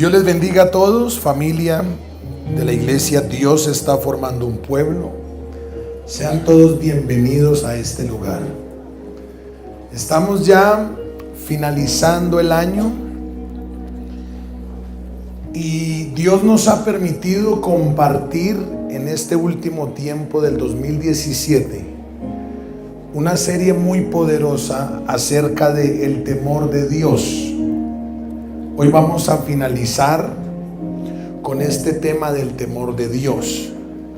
Dios les bendiga a todos, familia de la iglesia. Dios está formando un pueblo. Sean todos bienvenidos a este lugar. Estamos ya finalizando el año y Dios nos ha permitido compartir en este último tiempo del 2017 una serie muy poderosa acerca del temor de Dios. Hoy vamos a finalizar con este tema del temor de Dios.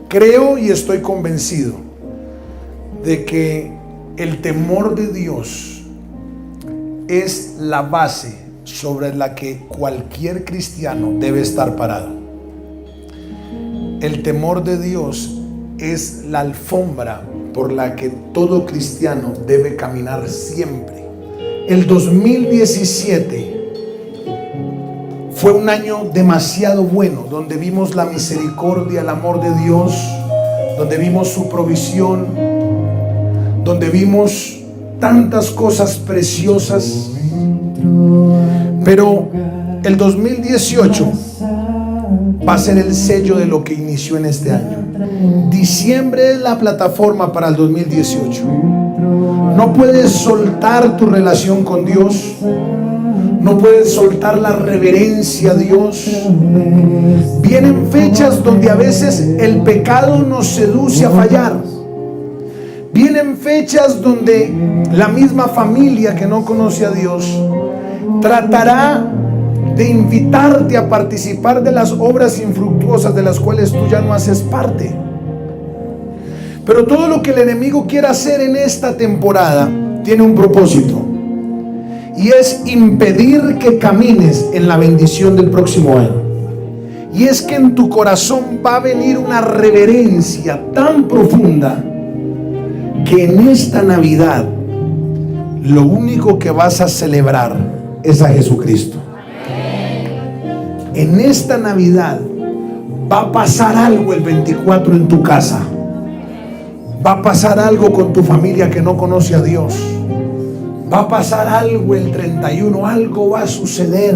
Creo y estoy convencido de que el temor de Dios es la base sobre la que cualquier cristiano debe estar parado. El temor de Dios es la alfombra por la que todo cristiano debe caminar siempre. El 2017 fue un año demasiado bueno, donde vimos la misericordia, el amor de Dios, donde vimos su provisión, donde vimos tantas cosas preciosas. Pero el 2018 va a ser el sello de lo que inició en este año. Diciembre es la plataforma para el 2018. No puedes soltar tu relación con Dios. No puedes soltar la reverencia a Dios. Vienen fechas donde a veces el pecado nos seduce a fallar. Vienen fechas donde la misma familia que no conoce a Dios tratará de invitarte a participar de las obras infructuosas de las cuales tú ya no haces parte. Pero todo lo que el enemigo quiera hacer en esta temporada tiene un propósito, y es impedir que camines en la bendición del próximo año. Y es que en tu corazón va a venir una reverencia tan profunda que en esta Navidad lo único que vas a celebrar es a Jesucristo. En esta Navidad va a pasar algo el 24 en tu casa. Va a pasar algo con tu familia que no conoce a Dios. Va a pasar algo el 31, algo va a suceder.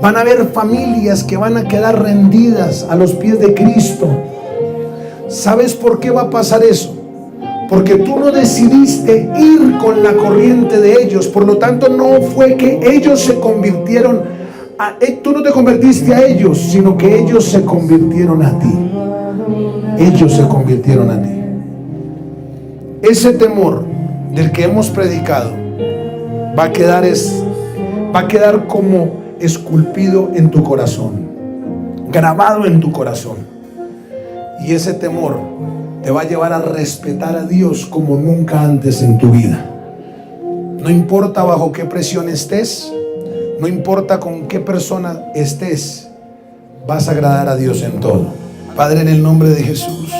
Van a haber familias que van a quedar rendidas a los pies de Cristo. ¿Sabes por qué va a pasar eso? Porque tú no decidiste ir con la corriente de ellos. Por lo tanto, no fue que ellos se convirtieron tú no te convertiste a ellos, sino que ellos se convirtieron a ti. Ellos se convirtieron a ti. Ese temor del que hemos predicado va a quedar como esculpido en tu corazón, grabado en tu corazón. Y ese temor te va a llevar a respetar a Dios como nunca antes en tu vida. No importa bajo qué presión estés, no importa con qué persona estés, vas a agradar a Dios en todo. Padre, en el nombre de Jesús,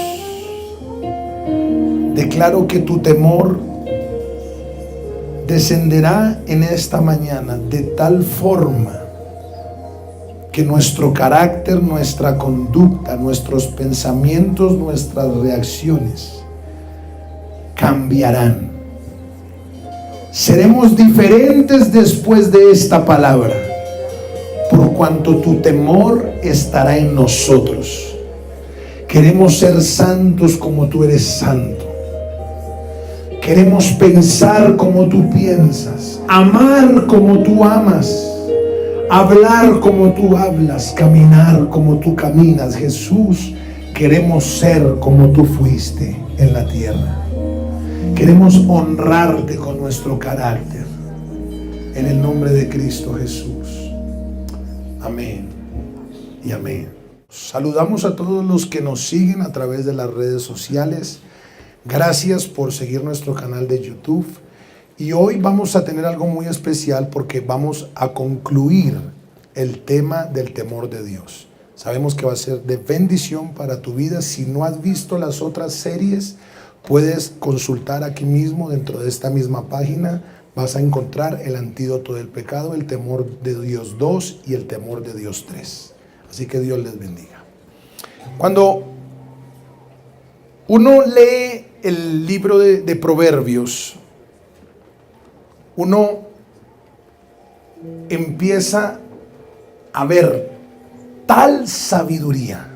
declaro que tu temor descenderá en esta mañana de tal forma que nuestro carácter, nuestra conducta, nuestros pensamientos, nuestras reacciones cambiarán. Seremos diferentes después de esta palabra, por cuanto tu temor estará en nosotros. Queremos ser santos como tú eres santo. Queremos pensar como tú piensas, amar como tú amas, hablar como tú hablas, caminar como tú caminas. Jesús, queremos ser como tú fuiste en la tierra. Queremos honrarte con nuestro carácter. En el nombre de Cristo Jesús. Amén y amén. Saludamos a todos los que nos siguen a través de las redes sociales. Gracias por seguir nuestro canal de YouTube. Y hoy vamos a tener algo muy especial porque vamos a concluir el tema del temor de Dios. Sabemos que va a ser de bendición para tu vida. Si no has visto las otras series, puedes consultar aquí mismo dentro de esta misma página. Vas a encontrar el antídoto del pecado, el temor de Dios 2 y el temor de Dios 3. Así que Dios les bendiga. Cuando uno lee el libro de Proverbios, uno empieza haber tal sabiduría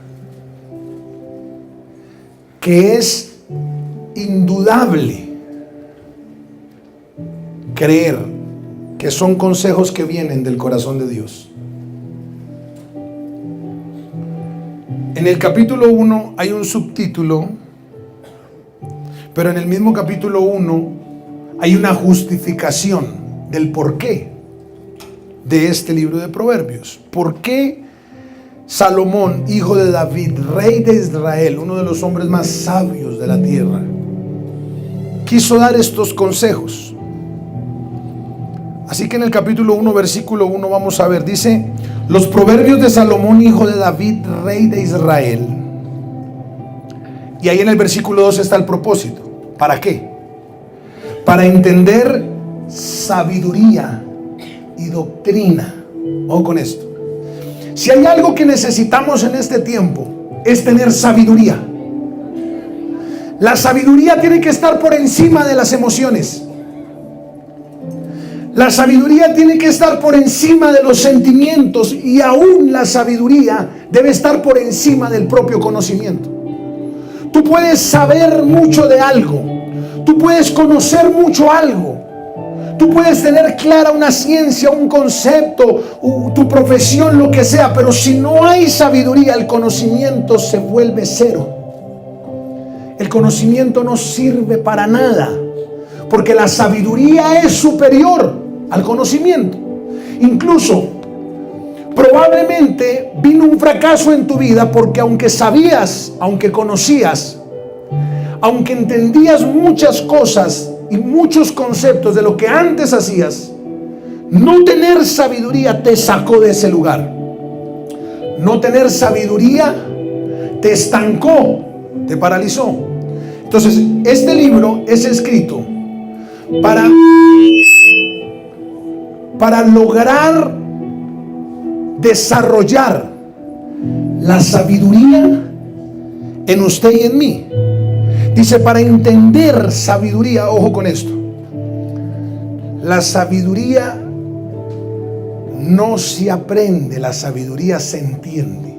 que es indudable creer que son consejos que vienen del corazón de Dios. En el capítulo 1 hay un subtítulo, pero en el mismo capítulo 1 hay una justificación del porqué de este libro de Proverbios. ¿Por qué Salomón, hijo de David, rey de Israel, uno de los hombres más sabios de la tierra, quiso dar estos consejos? Así que en el capítulo 1, versículo 1 vamos a ver, dice: los proverbios de Salomón, hijo de David, rey de Israel. Y ahí en el versículo 2 está el propósito. ¿Para qué? Para entender sabiduría y doctrina. Ojo con esto. Si hay algo que necesitamos en este tiempo, es tener sabiduría. La sabiduría tiene que estar por encima de las emociones. La sabiduría tiene que estar por encima de los sentimientos, y aún la sabiduría debe estar por encima del propio conocimiento. Tú puedes saber mucho de algo, tú puedes conocer mucho algo, tú puedes tener clara una ciencia, un concepto, tu profesión, lo que sea, pero si no hay sabiduría, el conocimiento se vuelve cero. El conocimiento no sirve para nada, porque la sabiduría es superior al conocimiento. Incluso probablemente vino un fracaso en tu vida porque aunque sabías, aunque conocías, aunque entendías muchas cosas y muchos conceptos de lo que antes hacías, no tener sabiduría te sacó de ese lugar. No tener sabiduría te estancó, te paralizó. Entonces, este libro es escrito para lograr desarrollar la sabiduría en usted y en mí. Dice, para entender sabiduría. Ojo con esto. La sabiduría no se aprende, la sabiduría se entiende.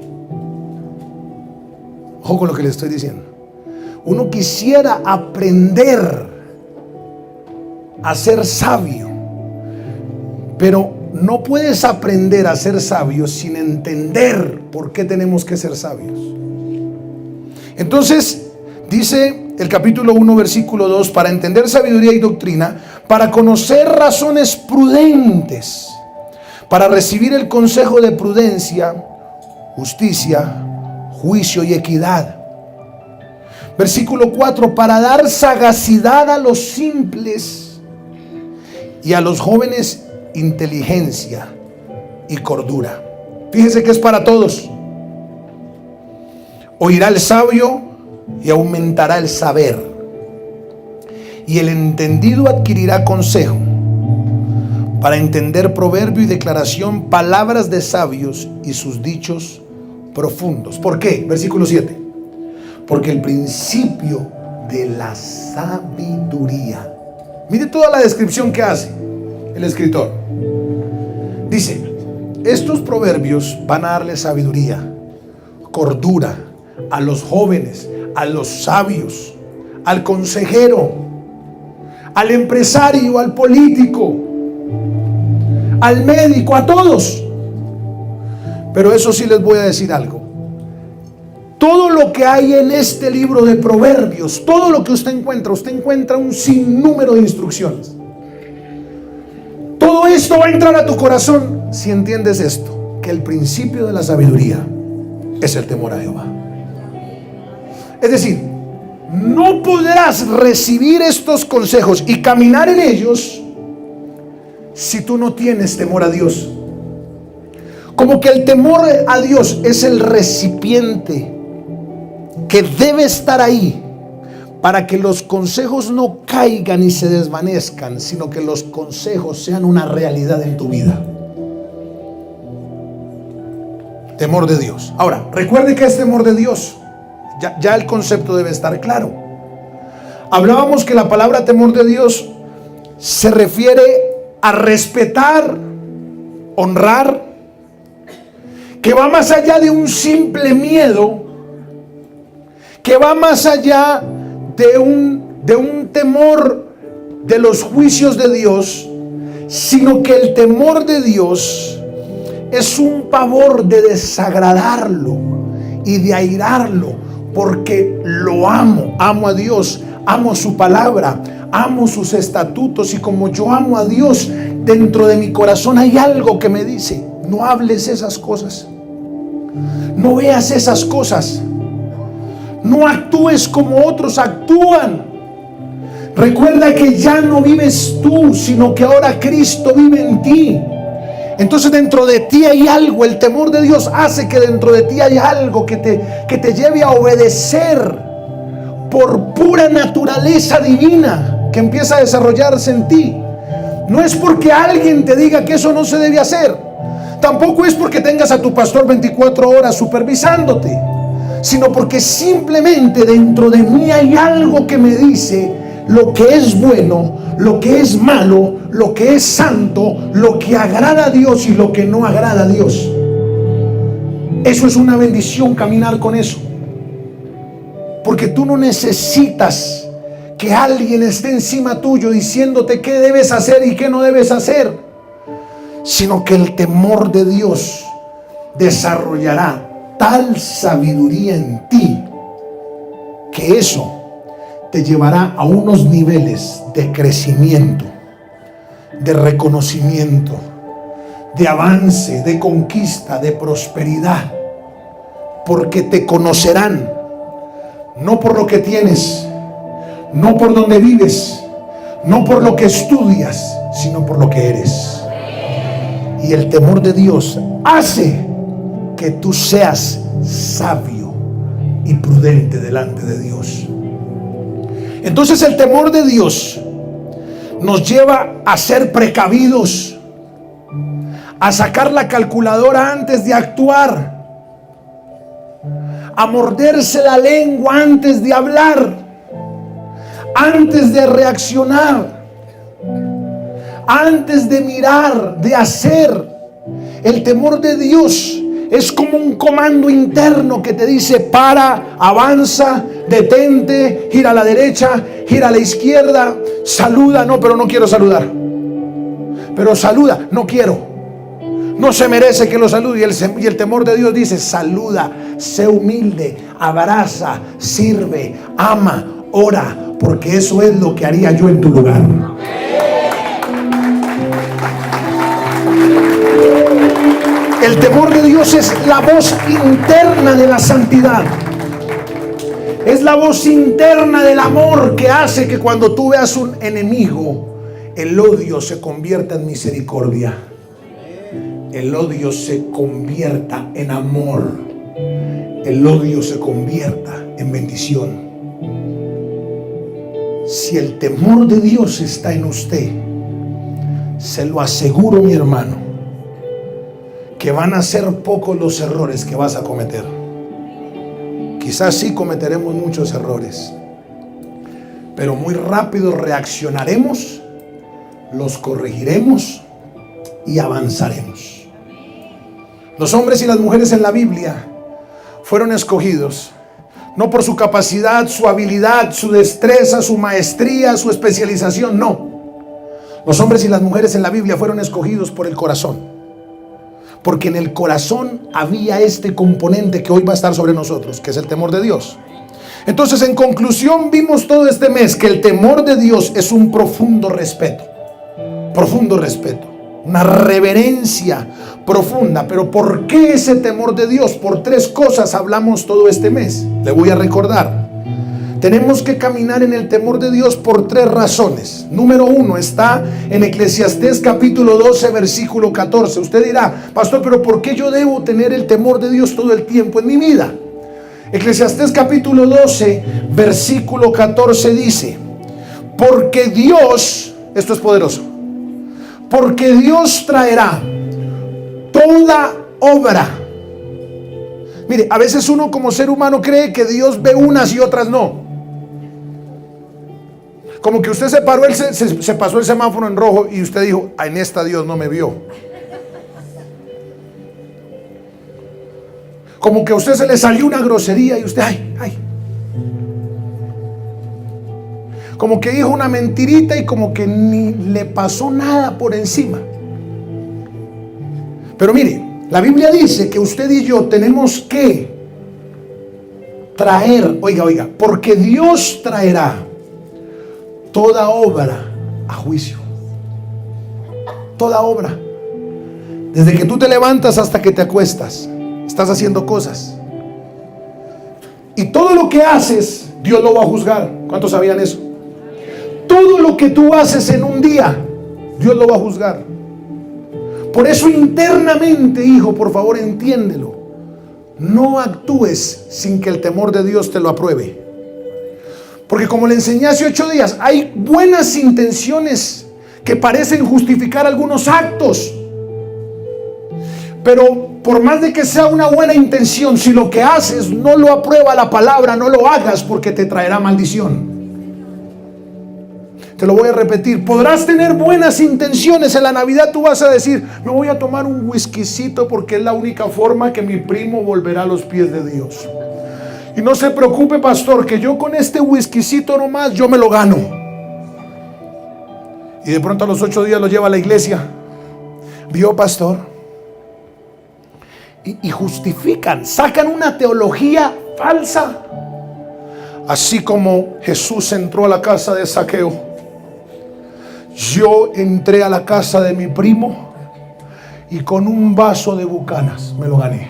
Ojo con lo que le estoy diciendo. Uno quisiera aprender a ser sabio, pero no puedes aprender a ser sabio sin entender por qué tenemos que ser sabios. Entonces, dice el capítulo 1, versículo 2, para entender sabiduría y doctrina, para conocer razones prudentes, para recibir el consejo de prudencia, justicia, juicio y equidad. Versículo 4, para dar sagacidad a los simples y a los jóvenes inteligencia y cordura. Fíjese que es para todos. Oirá el sabio y aumentará el saber, y el entendido adquirirá consejo. Para entender proverbio y declaración, palabras de sabios y sus dichos profundos. ¿Por qué? Versículo 7. Porque el principio de la sabiduría. Mire toda la descripción que hace el escritor. Dice, estos proverbios van a darle sabiduría, cordura a los jóvenes, a los sabios, al consejero, al empresario, al político, al médico, a todos. Pero eso sí les voy a decir algo. Todo lo que hay en este libro de Proverbios, todo lo que usted encuentra un sinnúmero de instrucciones. Todo esto va a entrar a tu corazón si entiendes esto, que el principio de la sabiduría es el temor a Jehová. Es decir, no podrás recibir estos consejos y caminar en ellos si tú no tienes temor a Dios. Como que el temor a Dios es el recipiente que debe estar ahí para que los consejos no caigan y se desvanezcan, sino que los consejos sean una realidad en tu vida. Temor de Dios. Ahora, recuerde que es temor de Dios. Ya el concepto debe estar claro. Hablábamos que la palabra temor de Dios se refiere a respetar, honrar, que va más allá de un simple miedo, que va más allá de un temor de los juicios de Dios, sino que el temor de Dios es un pavor de desagradarlo y de airarlo, porque lo amo a Dios, amo su palabra, amo sus estatutos, y como yo amo a Dios, dentro de mi corazón hay algo que me dice: no hables esas cosas, no veas esas cosas, no actúes como otros actúan. Recuerda que ya no vives tú, sino que ahora Cristo vive en ti. Entonces dentro de ti hay algo. El temor de Dios hace que dentro de ti hay algo que te lleve a obedecer por pura naturaleza divina que empieza a desarrollarse en ti. No es porque alguien te diga que eso no se debe hacer, tampoco es porque tengas a tu pastor 24 horas supervisándote, sino porque simplemente dentro de mí hay algo que me dice lo que es bueno, lo que es malo, lo que es santo, lo que agrada a Dios y lo que no agrada a Dios. Eso es una bendición, caminar con eso, porque tú no necesitas que alguien esté encima tuyo diciéndote qué debes hacer y qué no debes hacer, sino que el temor de Dios desarrollará tal sabiduría en ti que eso te llevará a unos niveles de crecimiento, de reconocimiento, de avance, de conquista, de prosperidad, porque te conocerán no por lo que tienes, no por donde vives, no por lo que estudias, sino por lo que eres. Y el temor de Dios hace que tú seas sabio y prudente delante de Dios. Entonces el temor de Dios nos lleva a ser precavidos, a sacar la calculadora antes de actuar, a morderse la lengua antes de hablar, antes de reaccionar, antes de mirar, de hacer. El temor de Dios es como un comando interno que te dice: para, avanza, detente, gira a la derecha, gira a la izquierda, saluda, no, pero no quiero saludar, pero saluda, no quiero, no se merece que lo salude. Y el temor de Dios dice: saluda, sé humilde, abraza, sirve, ama, ora, porque eso es lo que haría yo en tu lugar. El temor de Dios es la voz interna de la santidad. Es la voz interna del amor que hace que cuando tú veas un enemigo, el odio se convierta en misericordia. El odio se convierta en amor. El odio se convierta en bendición. Si el temor de Dios está en usted, se lo aseguro, mi hermano, que van a ser pocos los errores que vas a cometer. Quizás sí cometeremos muchos errores, pero muy rápido reaccionaremos, los corregiremos y avanzaremos. Los hombres y las mujeres en la Biblia fueron escogidos no por su capacidad, su habilidad, su destreza, su maestría, su especialización, no. Los hombres y las mujeres en la Biblia fueron escogidos por el corazón, porque en el corazón había este componente que hoy va a estar sobre nosotros, que es el temor de Dios. Entonces, en conclusión, vimos todo este mes que el temor de Dios es un profundo respeto, una reverencia profunda. Pero ¿por qué ese temor de Dios? Por tres cosas hablamos todo este mes. Le voy a recordar. Tenemos que caminar en el temor de Dios por tres razones. Número uno está en Eclesiastés capítulo 12 versículo 14. Usted dirá: pastor, pero ¿por qué yo debo tener el temor de Dios todo el tiempo en mi vida? Eclesiastés capítulo 12 versículo 14 dice: porque Dios, esto es poderoso, porque Dios traerá toda obra. Mire, a veces uno como ser humano cree que Dios ve unas y otras no. Como que usted se pasó el semáforo en rojo y usted dijo: en esta Dios no me vio. Como que a usted se le salió una grosería y usted, ay. Como que dijo una mentirita y como que ni le pasó nada por encima. Pero mire, la Biblia dice que usted y yo tenemos que traer, oiga, porque Dios traerá toda obra a juicio. Toda obra. Desde que tú te levantas hasta que te acuestas, estás haciendo cosas. Y todo lo que haces, Dios lo va a juzgar. ¿Cuántos sabían eso? Todo lo que tú haces en un día, Dios lo va a juzgar. Por eso internamente, hijo, por favor, entiéndelo. No actúes sin que el temor de Dios te lo apruebe. Porque como le enseñé hace 8 días, hay buenas intenciones que parecen justificar algunos actos. Pero por más de que sea una buena intención, si lo que haces no lo aprueba la palabra, no lo hagas, porque te traerá maldición. Te lo voy a repetir. Podrás tener buenas intenciones. En la Navidad tú vas a decir: me voy a tomar un whiskycito porque es la única forma que mi primo volverá a los pies de Dios. Y no se preocupe, pastor, que yo con este whiskycito nomás yo me lo gano. Y de pronto a los 8 días lo lleva a la iglesia. ¿Vio, pastor? Y justifican, sacan una teología falsa. Así como Jesús entró a la casa de Zaqueo, yo entré a la casa de mi primo y con un vaso de bucanas me lo gané.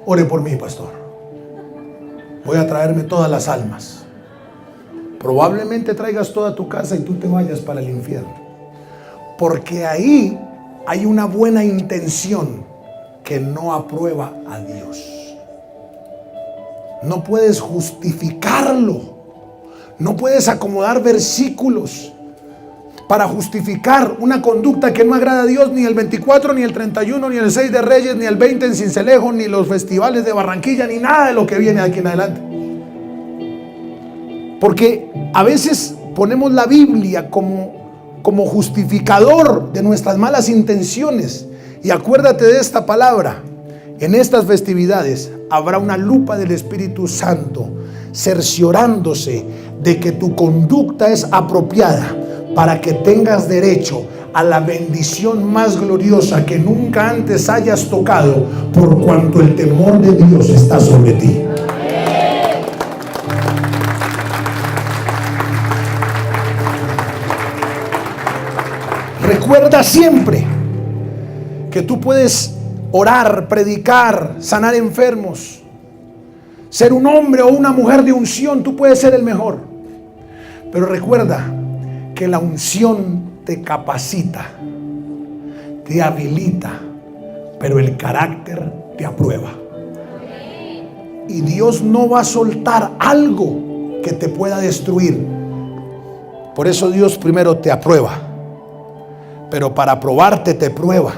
Ore por mí, pastor. Voy a traerme todas las almas. Probablemente traigas toda tu casa y tú te vayas para el infierno. Porque ahí hay una buena intención que no aprueba a Dios. No puedes justificarlo. No puedes acomodar versículos para justificar una conducta que no agrada a Dios, ni el 24, ni el 31, ni el 6 de Reyes, ni el 20 en Cincelejo, ni los festivales de Barranquilla, ni nada de lo que viene de aquí en adelante. Porque a veces ponemos la Biblia como justificador de nuestras malas intenciones. Y acuérdate de esta palabra: en estas festividades habrá una lupa del Espíritu Santo cerciorándose de que tu conducta es apropiada para que tengas derecho a la bendición más gloriosa que nunca antes hayas tocado, por cuanto el temor de Dios está sobre ti. Recuerda siempre que tú puedes orar, predicar, sanar enfermos, ser un hombre o una mujer de unción. Tú puedes ser el mejor, pero recuerda que la unción te capacita, te habilita, pero el carácter te aprueba. Y Dios no va a soltar algo que te pueda destruir. Por eso Dios primero te aprueba, pero para probarte te prueba.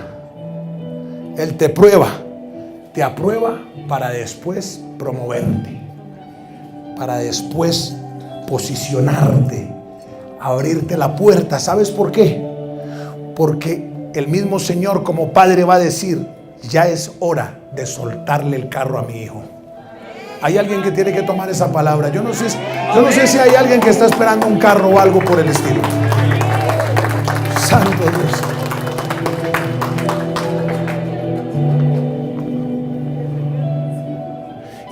Él te aprueba para después promoverte, para después posicionarte, abrirte la puerta. ¿Sabes por qué? Porque el mismo Señor como Padre va a decir: ya es hora de soltarle el carro a mi hijo. Hay alguien que tiene que tomar esa palabra. Yo no sé si hay alguien que está esperando un carro o algo por el estilo. Santo Dios.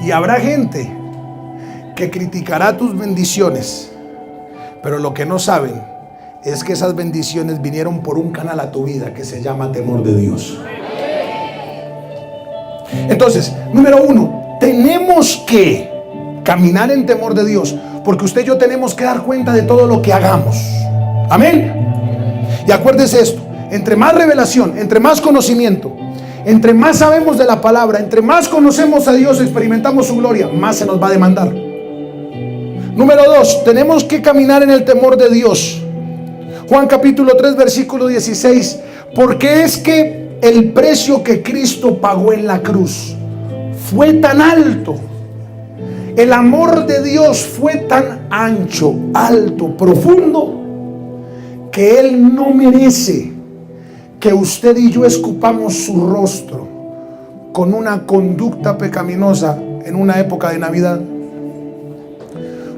Y habrá gente que criticará tus bendiciones, pero lo que no saben es que esas bendiciones vinieron por un canal a tu vida que se llama temor de Dios. Entonces, número 1, tenemos que caminar en temor de Dios, porque usted y yo tenemos que dar cuenta de todo lo que hagamos. Amén. Y acuérdese esto: entre más revelación, entre más conocimiento, entre más sabemos de la palabra, entre más conocemos a Dios, experimentamos su gloria, más se nos va a demandar. Número 2, tenemos que caminar en el temor de Dios. Juan capítulo 3 versículo 16: porque es que el precio que Cristo pagó en la cruz fue tan alto, el amor de Dios fue tan ancho, alto, profundo, que Él no merece que usted y yo escupamos su rostro con una conducta pecaminosa en una época de Navidad?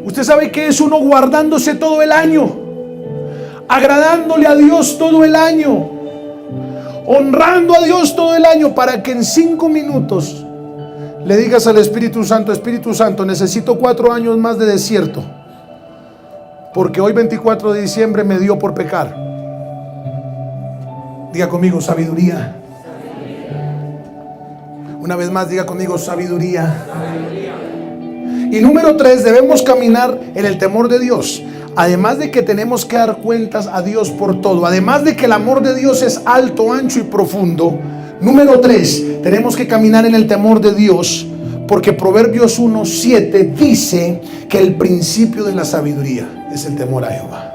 Usted sabe que es uno guardándose todo el año, agradándole a Dios todo el año, honrando a Dios todo el año, para que en 5 minutos le digas al Espíritu Santo: Espíritu Santo, necesito 4 años más de desierto, porque hoy 24 de diciembre me dio por pecar. Diga conmigo: sabiduría. Una vez más, diga conmigo: sabiduría. Y número 3, debemos caminar en el temor de Dios. Además de que tenemos que dar cuentas a Dios por todo, además de que el amor de Dios es alto, ancho y profundo, número 3, tenemos que caminar en el temor de Dios, porque Proverbios 1:7 dice que el principio de la sabiduría es el temor a Jehová.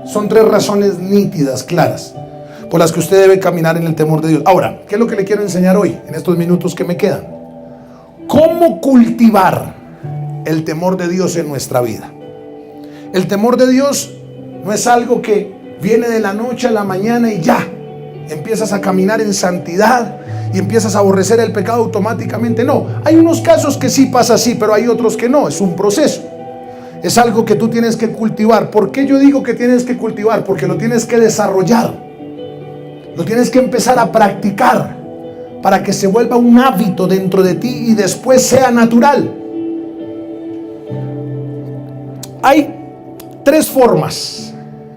Son 3 razones nítidas, claras, por las que usted debe caminar en el temor de Dios. Ahora, ¿qué es lo que le quiero enseñar hoy, en estos minutos que me quedan? ¿Cómo cultivar el temor de Dios en nuestra vida? El temor de Dios no es algo que viene de la noche a la mañana y ya empiezas a caminar en santidad y empiezas a aborrecer el pecado automáticamente. No, hay unos casos que sí pasa así, pero hay otros que no. Es un proceso, es algo que tú tienes que cultivar. ¿Por qué yo digo que tienes que cultivar? Porque lo tienes que desarrollar, lo tienes que empezar a practicar, para que se vuelva un hábito dentro de ti y después sea natural. Hay 3 formas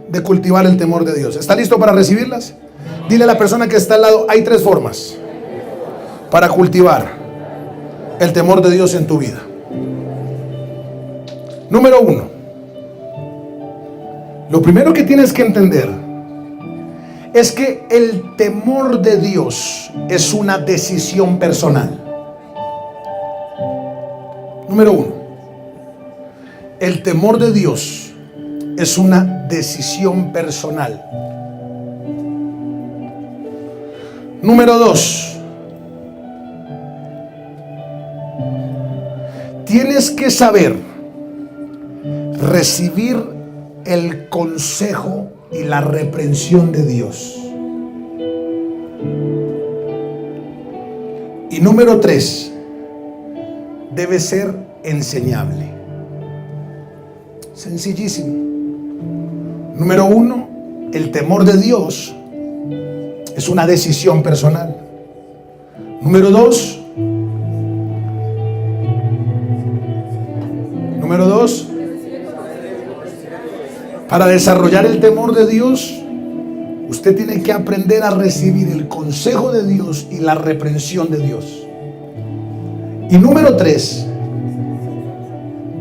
de cultivar el temor de Dios. ¿Está listo para recibirlas? Dile a la persona que está al lado: hay 3 formas para cultivar el temor de Dios en tu vida. Número 1, lo primero que tienes que entender es que el temor de Dios es una decisión personal. Número 1, el temor de Dios es una decisión personal. Número 2, tienes que saber recibir el consejo y la reprensión de Dios. Y número 3, debe ser enseñable. Sencillísimo. Número 1, el temor de Dios es una decisión personal. Número 2, para desarrollar el temor de Dios, usted tiene que aprender a recibir el consejo de Dios y la reprensión de Dios. Y número 3,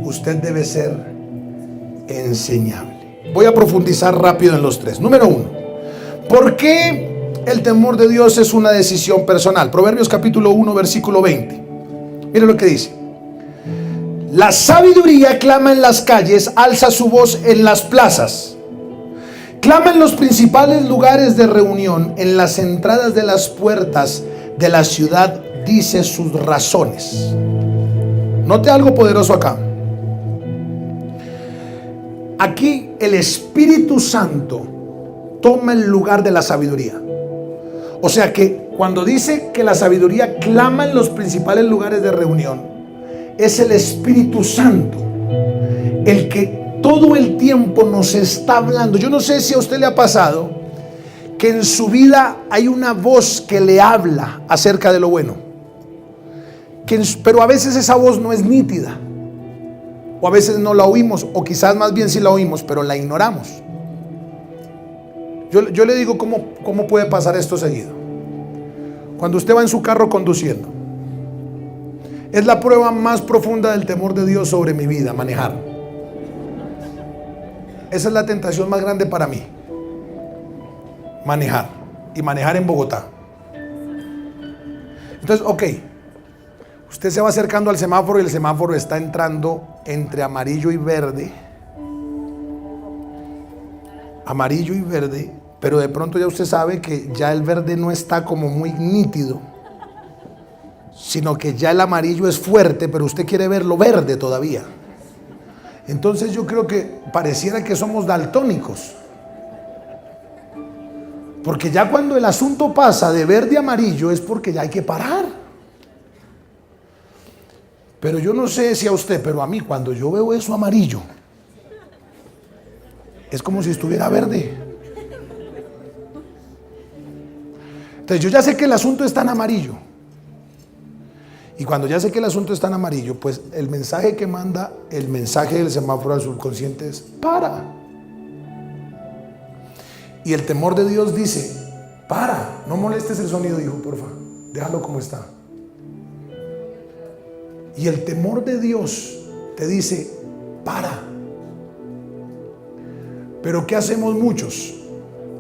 usted debe ser enseñable. Voy a profundizar rápido en los 3. Número 1, ¿por qué el temor de Dios es una decisión personal? Proverbios capítulo 1, versículo 20. Mire lo que dice: la sabiduría clama en las calles, alza su voz en las plazas. Clama en los principales lugares de reunión, en las entradas de las puertas de la ciudad, dice sus razones. Note algo poderoso acá. Aquí el Espíritu Santo toma el lugar de la sabiduría. O sea que cuando dice que la sabiduría clama en los principales lugares de reunión, es el Espíritu Santo el que todo el tiempo nos está hablando. Yo no sé si a usted le ha pasado que en su vida hay una voz que le habla acerca de lo bueno, pero a veces esa voz no es nítida, o a veces no la oímos, o quizás más bien sí la oímos, pero la ignoramos. Yo le digo cómo puede pasar esto seguido. Cuando usted va en su carro conduciendo, es la prueba más profunda del temor de Dios sobre mi vida, manejar. Esa es la tentación más grande para mí, manejar, y manejar en Bogotá. Entonces, ok, usted se va acercando al semáforo y el semáforo está entrando entre amarillo y verde, pero de pronto ya usted sabe que ya el verde no está como muy nítido, sino que ya el amarillo es fuerte, pero usted quiere verlo verde todavía. Entonces yo creo que pareciera que somos daltónicos. Porque ya cuando el asunto pasa de verde a amarillo es porque ya hay que parar. Pero yo no sé si a usted, pero a mí cuando yo veo eso amarillo, es como si estuviera verde. Entonces yo ya sé que el asunto está en amarillo. Y cuando ya sé que el asunto está en amarillo, pues el mensaje que manda, el mensaje del semáforo al subconsciente es: para. Y el temor de Dios dice: para, no molestes el sonido, hijo, porfa, déjalo como está. Y el temor de Dios te dice: para. Pero ¿qué hacemos muchos?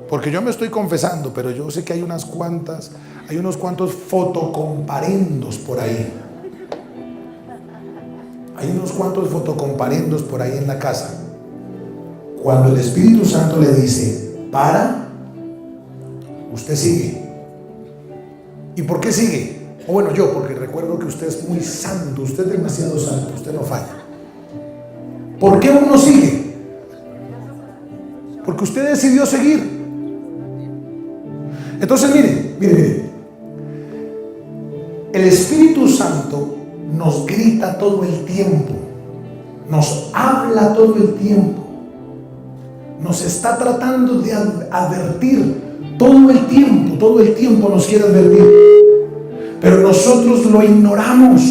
Porque yo me estoy confesando, pero yo sé que hay unos cuantos fotocomparendos por ahí. Hay unos cuantos fotocomparendos por ahí en la casa. Cuando el Espíritu Santo le dice: para, usted sigue. ¿Y por qué sigue? O bueno, yo, porque recuerdo que usted es muy santo, usted es demasiado santo, usted no falla. ¿Por qué uno sigue? Porque usted decidió seguir. Entonces mire, el Espíritu Santo nos grita todo el tiempo, nos habla todo el tiempo, nos está tratando de advertir todo el tiempo nos quiere advertir, pero nosotros lo ignoramos,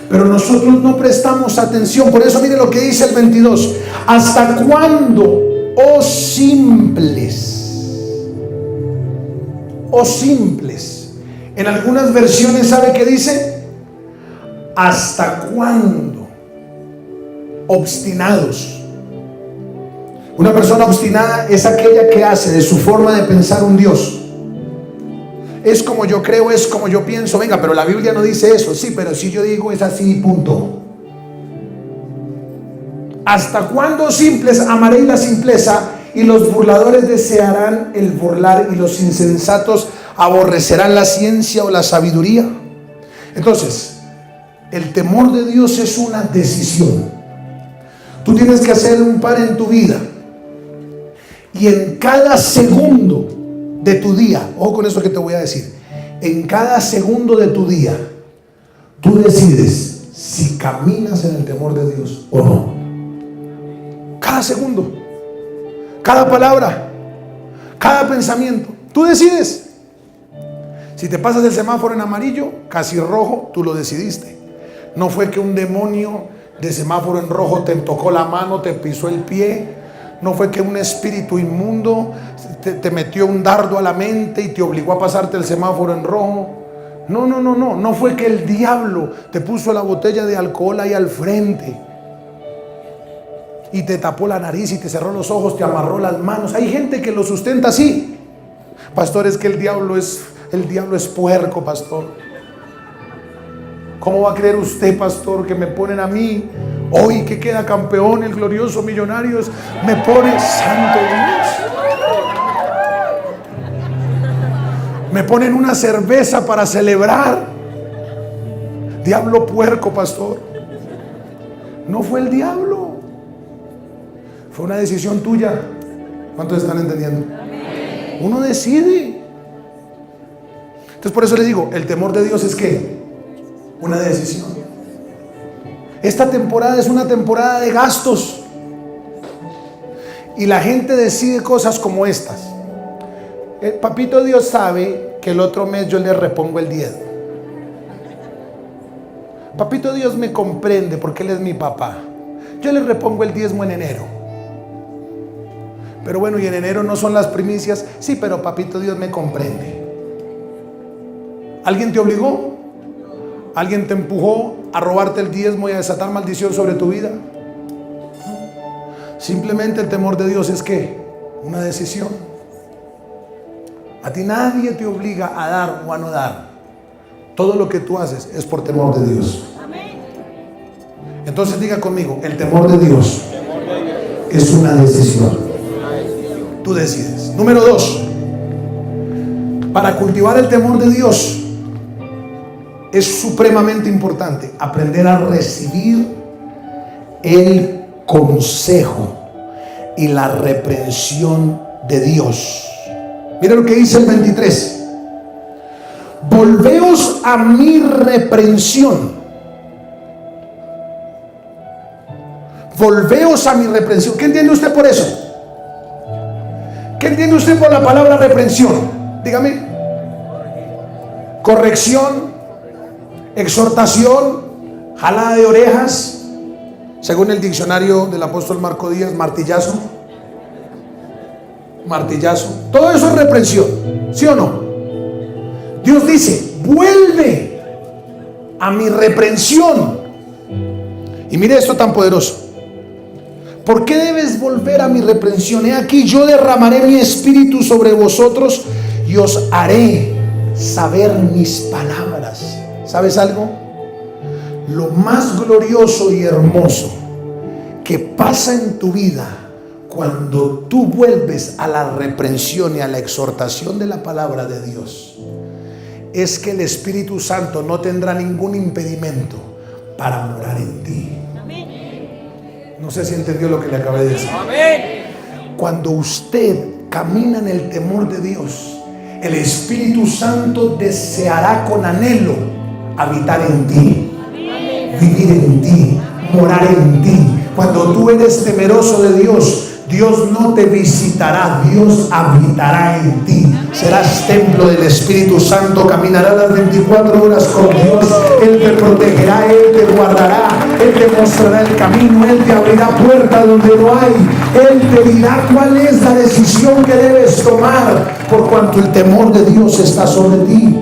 pero nosotros no prestamos atención. Por eso mire lo que dice el 22: ¿hasta cuándo, oh simples? Oh simples. En algunas versiones, ¿sabe qué dice? ¿Hasta cuándo? Obstinados. Una persona obstinada es aquella que hace de su forma de pensar un Dios. Es como yo creo, es como yo pienso. Venga, pero la Biblia no dice eso. Sí, pero si yo digo es así, punto. ¿Hasta cuándo, simples, amaréis la simpleza? Y los burladores desearán el burlar, y los insensatos aborrecerán la ciencia o la sabiduría. Entonces, el temor de Dios es una decisión. Tú tienes que hacer un par en tu vida, y en cada segundo de tu día, ojo con eso que te voy a decir, en cada segundo de tu día, tú decides si caminas en el temor de Dios o no. Cada segundo, cada palabra, cada pensamiento, tú decides. Si te pasas el semáforo en amarillo, casi rojo, tú lo decidiste. No fue que un demonio de semáforo en rojo te tocó la mano, te pisó el pie. No fue que un espíritu inmundo te metió un dardo a la mente y te obligó a pasarte el semáforo en rojo. No fue que el diablo te puso la botella de alcohol ahí al frente y te tapó la nariz y te cerró los ojos, te amarró las manos. Hay gente que lo sustenta así. Pastor, es que el diablo es puerco, pastor. ¿Cómo va a creer usted, pastor, que me ponen a mí hoy que queda campeón el glorioso Millonarios? Me pone, santo Dios, me ponen una cerveza para celebrar. Diablo puerco, pastor. No fue el diablo, fue una decisión tuya. ¿Cuántos están entendiendo? Uno decide. Entonces por eso les digo, el temor de Dios es ¿qué? Una decisión. Esta temporada es una temporada de gastos, y la gente decide cosas como estas. El papito Dios sabe que el otro mes yo le repongo el diezmo. Papito Dios me comprende porque Él es mi papá. Yo le repongo el diezmo en enero. Pero bueno, y en enero no son las primicias. Sí, pero papito Dios me comprende. ¿Alguien te obligó? ¿Alguien te empujó a robarte el diezmo y a desatar maldición sobre tu vida? Simplemente el temor de Dios es ¿qué? Una decisión. A ti nadie te obliga a dar o a no dar. Todo lo que tú haces es por temor de Dios. Entonces diga conmigo, el temor de Dios es una decisión. Tú decides. Número 2, para cultivar el temor de Dios es supremamente importante aprender a recibir el consejo y la reprensión de Dios. Mira lo que dice el 23. Volveos a mi reprensión. Volveos a mi reprensión. ¿Qué entiende usted por eso? ¿Qué entiende usted por la palabra reprensión? Dígame. Corrección, exhortación, jalada de orejas, según el diccionario del apóstol Marco Díaz, martillazo. Martillazo. Todo eso es reprensión, ¿sí o no? Dios dice, vuelve a mi reprensión. Y mire esto tan poderoso. ¿Por qué debes volver a mi reprensión? He aquí, yo derramaré mi espíritu sobre vosotros y os haré saber mis palabras. ¿Sabes algo? Lo más glorioso y hermoso que pasa en tu vida cuando tú vuelves a la reprensión y a la exhortación de la palabra de Dios es que el Espíritu Santo no tendrá ningún impedimento para morar en ti. No sé si entendió lo que le acabé de decir. Cuando usted camina en el temor de Dios, el Espíritu Santo deseará con anhelo habitar en ti, vivir en ti, morar en ti. Cuando tú eres temeroso de Dios, Dios no te visitará, Dios habitará en ti. Serás templo del Espíritu Santo, caminarás las 24 horas con Dios. Él te protegerá, Él te guardará, Él te mostrará el camino, Él te abrirá puertas donde no hay. Él te dirá cuál es la decisión que debes tomar, por cuanto el temor de Dios está sobre ti.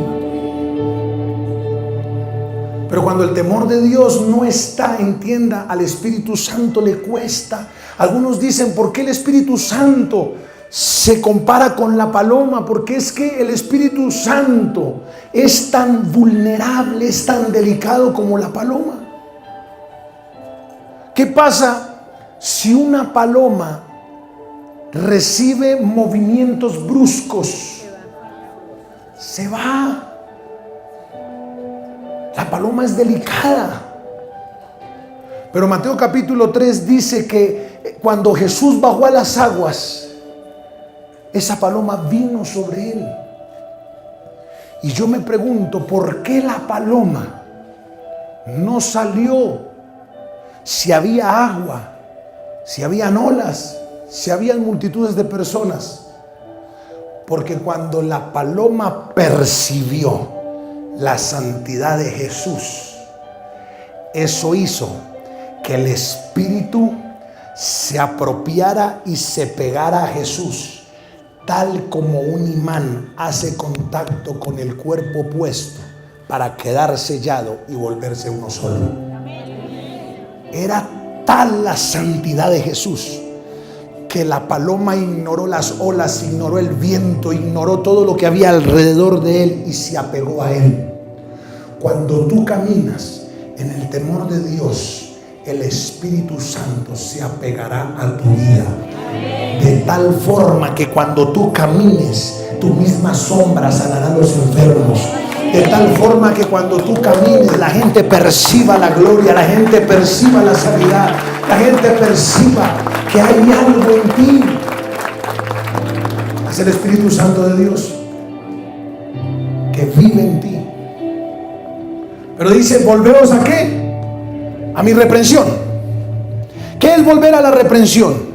Pero cuando el temor de Dios no está, entienda, al Espíritu Santo le cuesta. Algunos dicen, ¿por qué el Espíritu Santo se compara con la paloma? Porque es que el Espíritu Santo es tan vulnerable, es tan delicado como la paloma. ¿Qué pasa si una paloma recibe movimientos bruscos? Se va. La paloma es delicada. Pero Mateo capítulo 3 dice que cuando Jesús bajó a las aguas, esa paloma vino sobre él. Y yo me pregunto, ¿por qué la paloma no salió si había agua, si habían olas, si habían multitudes de personas? Porque cuando la paloma percibió la santidad de Jesús, eso hizo que el Espíritu se apropiara y se pegara a Jesús, tal como un imán hace contacto con el cuerpo opuesto para quedar sellado y volverse uno solo. Era tal la santidad de Jesús que la paloma ignoró las olas, ignoró el viento, ignoró todo lo que había alrededor de él y se apegó a él. Cuando tú caminas en el temor de Dios, el Espíritu Santo se apegará a tu vida, de tal forma que cuando tú camines, tu misma sombra sanará a los enfermos. De tal forma que cuando tú camines, la gente perciba la gloria, la gente perciba la sanidad, la gente perciba que hay algo en ti. Es el Espíritu Santo de Dios que vive en ti. Pero dice, volveos ¿a qué? A mi reprensión. ¿Qué es volver a la reprensión?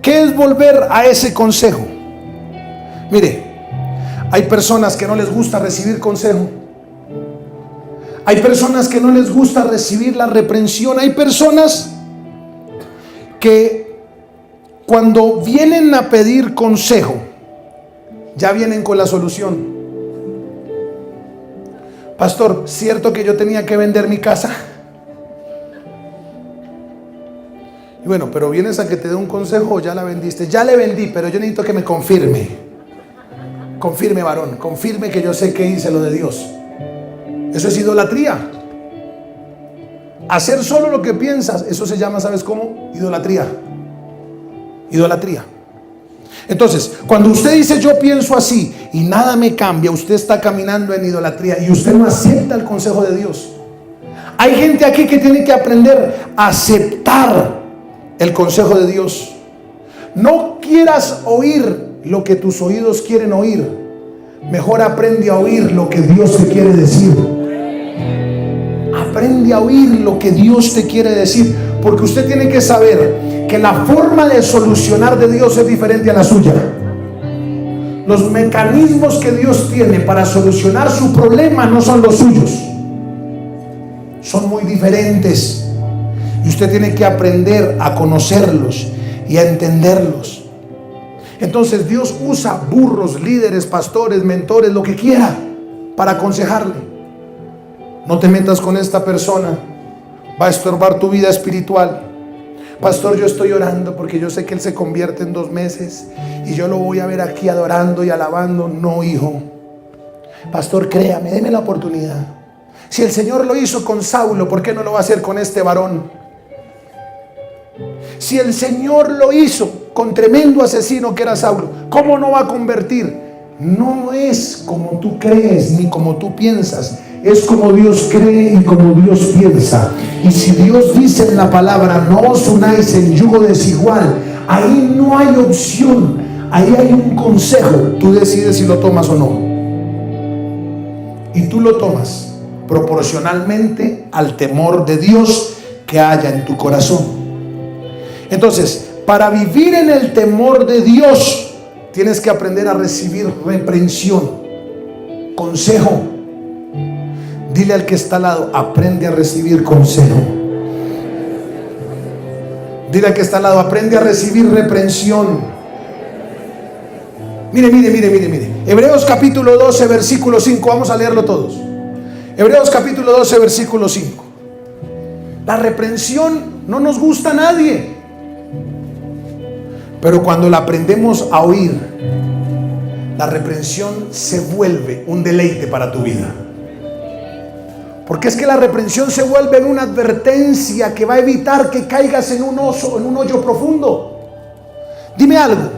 ¿Qué es volver a ese consejo? Mire, hay personas que no les gusta recibir consejo. Hay personas que no les gusta recibir la reprensión. Hay personas que cuando vienen a pedir consejo, ya vienen con la solución. Pastor, ¿cierto que yo tenía que vender mi casa? Y bueno, pero vienes a que te dé un consejo o ya la vendiste. Ya le vendí, pero yo necesito que me confirme. Confirme, varón, confirme que yo sé que hice lo de Dios. Eso es idolatría. Hacer solo lo que piensas, eso se llama, ¿sabes cómo? Idolatría. Idolatría. Entonces, cuando usted dice yo pienso así y nada me cambia, usted está caminando en idolatría y usted no acepta el consejo de Dios. Hay gente aquí que tiene que aprender a aceptar el consejo de Dios. No quieras oír lo que tus oídos quieren oír. Mejor aprende a oír lo que Dios te quiere decir. Aprende a oír lo que Dios te quiere decir, porque usted tiene que saber que la forma de solucionar de Dios es diferente a la suya. Los mecanismos que Dios tiene para solucionar su problema no son los suyos, son muy diferentes, y usted tiene que aprender a conocerlos y a entenderlos. Entonces Dios usa burros, líderes, pastores, mentores, lo que quiera, para aconsejarle. No te metas con esta persona, va a estorbar tu vida espiritual. Pastor, yo estoy orando porque yo sé que él se convierte en 2 meses y yo lo voy a ver aquí adorando y alabando. No, hijo. Pastor, créame, déme la oportunidad. Si el Señor lo hizo con Saulo, ¿por qué no lo va a hacer con este varón? Si el Señor lo hizo con tremendo asesino que era Saulo, ¿cómo no va a convertir? No es como tú crees ni como tú piensas, es como Dios cree y como Dios piensa. Y si Dios dice en la palabra, no os unáis en yugo desigual, ahí no hay opción, ahí hay un consejo. Tú decides si lo tomas o no, y tú lo tomas proporcionalmente al temor de Dios que haya en tu corazón. Entonces, para vivir en el temor de Dios, tienes que aprender a recibir reprensión, consejo. Dile al que está al lado, aprende a recibir consejo. Dile al que está al lado, aprende a recibir reprensión. Mire. Hebreos capítulo 12, versículo 5. Vamos a leerlo todos. Hebreos capítulo 12, versículo 5. La reprensión no nos gusta a nadie, pero cuando la aprendemos a oír, la reprensión se vuelve un deleite para tu vida. Porque es que la reprensión se vuelve en una advertencia que va a evitar que caigas en un hoyo profundo. Dime algo,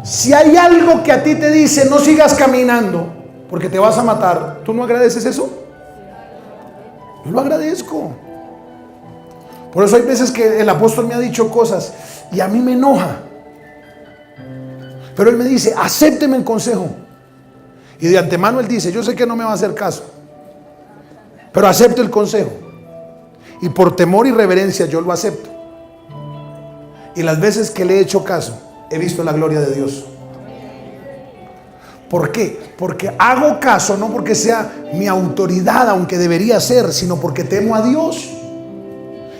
si hay algo que a ti te dice no sigas caminando porque te vas a matar, ¿tú no agradeces eso? Yo lo agradezco. Por eso hay veces que el apóstol me ha dicho cosas y a mí me enoja, pero él me dice, acépteme el consejo, y de antemano él dice, yo sé que no me va a hacer caso, pero acepto el consejo, y por temor y reverencia yo lo acepto. Y las veces que le he hecho caso, he visto la gloria de Dios. ¿Por qué? Porque hago caso, no porque sea mi autoridad, aunque debería ser, sino porque temo a Dios.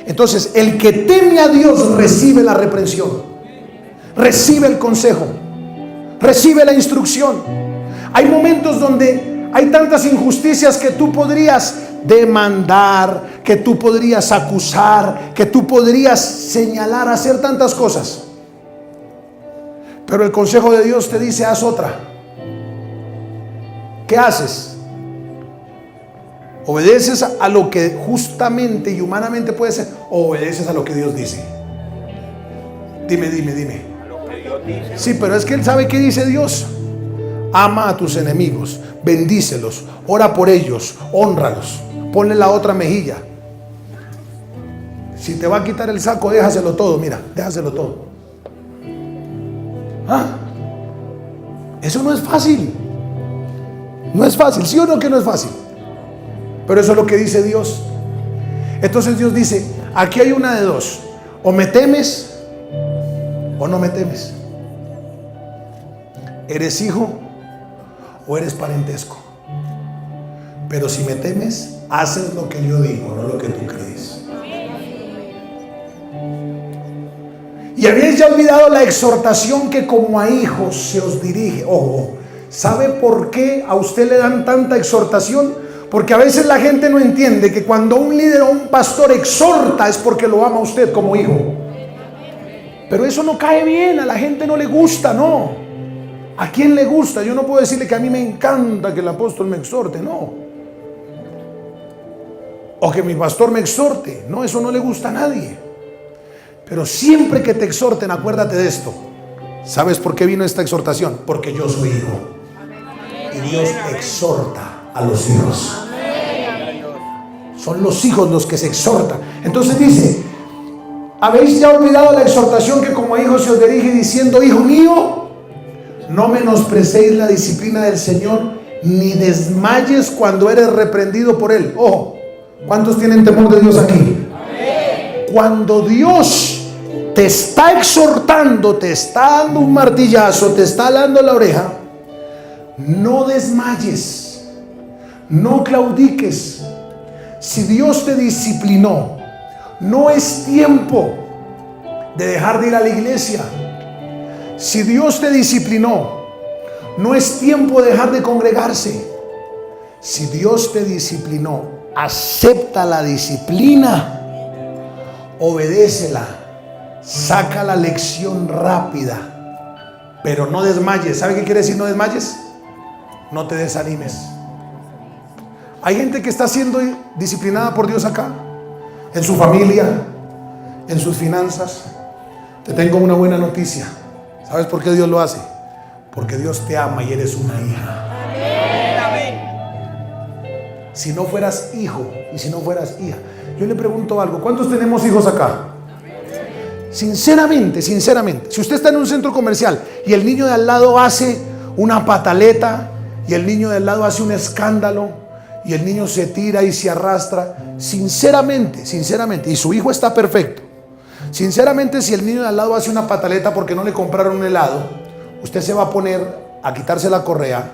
Entonces, el que teme a Dios recibe la reprensión, recibe el consejo, recibe la instrucción. Hay momentos donde hay tantas injusticias que tú podrías demandar, que tú podrías acusar, que tú podrías señalar, hacer tantas cosas, pero el consejo de Dios te dice, haz otra. ¿Qué haces? ¿Obedeces a lo que justamente y humanamente puede ser, o obedeces a lo que Dios dice? Dime. Sí, pero es que él sabe qué dice Dios. Ama a tus enemigos, bendícelos, ora por ellos, hónralos, ponle la otra mejilla. Si te va a quitar el saco, déjaselo todo, déjaselo todo. Eso no es fácil. No es fácil, ¿sí o no que no es fácil? Pero eso es lo que dice Dios. Entonces Dios dice, aquí hay una de dos, o me temes o no me temes. Eres hijo o eres parentesco. Pero si me temes, haces lo que yo digo, no lo que tú crees. Y habéis ya olvidado la exhortación que como a hijos se os dirige. Ojo, ¿sabe por qué a usted le dan tanta exhortación? Porque a veces la gente no entiende que cuando un líder o un pastor exhorta es porque lo ama a usted como hijo. Pero eso no cae bien, a la gente no le gusta, no. ¿A quién le gusta? Yo no puedo decirle que a mí me encanta que el apóstol me exhorte, no. O que mi pastor me exhorte, no, eso no le gusta a nadie. Pero siempre que te exhorten, acuérdate de esto. ¿Sabes por qué vino esta exhortación? Porque yo soy hijo. Y Dios exhorta a los hijos. Son los hijos los que se exhortan. Entonces dice, habéis ya olvidado la exhortación que como a hijos se os dirige, diciendo, hijo mío, no menosprecéis la disciplina del Señor, ni desmayes cuando eres reprendido por Él. Ojo, ¿cuántos tienen temor de Dios aquí? Amén. Cuando Dios te está exhortando, te está dando un martillazo, te está dando la oreja, no desmayes, no claudiques. Si Dios te disciplinó, no es tiempo de dejar de ir a la iglesia. Si Dios te disciplinó, no es tiempo de dejar de congregarse. Si Dios te disciplinó, acepta la disciplina, obedécela, saca la lección rápida, pero no desmayes. ¿Sabe qué quiere decir no desmayes? No te desanimes. Hay gente que está siendo disciplinada por Dios acá, en su familia, en sus finanzas. Te tengo una buena noticia. ¿Sabes por qué Dios lo hace? Porque Dios te ama y eres una hija. Si no fueras hijo y si no fueras hija, yo le pregunto algo: ¿cuántos tenemos hijos acá? Sinceramente, si usted está en un centro comercial y el niño de al lado hace una pataleta, y el niño de al lado hace un escándalo, y el niño se tira y se arrastra, sinceramente, y su hijo está perfecto, sinceramente, si el niño de al lado hace una pataleta porque no le compraron un helado, ¿usted se va a poner a quitarse la correa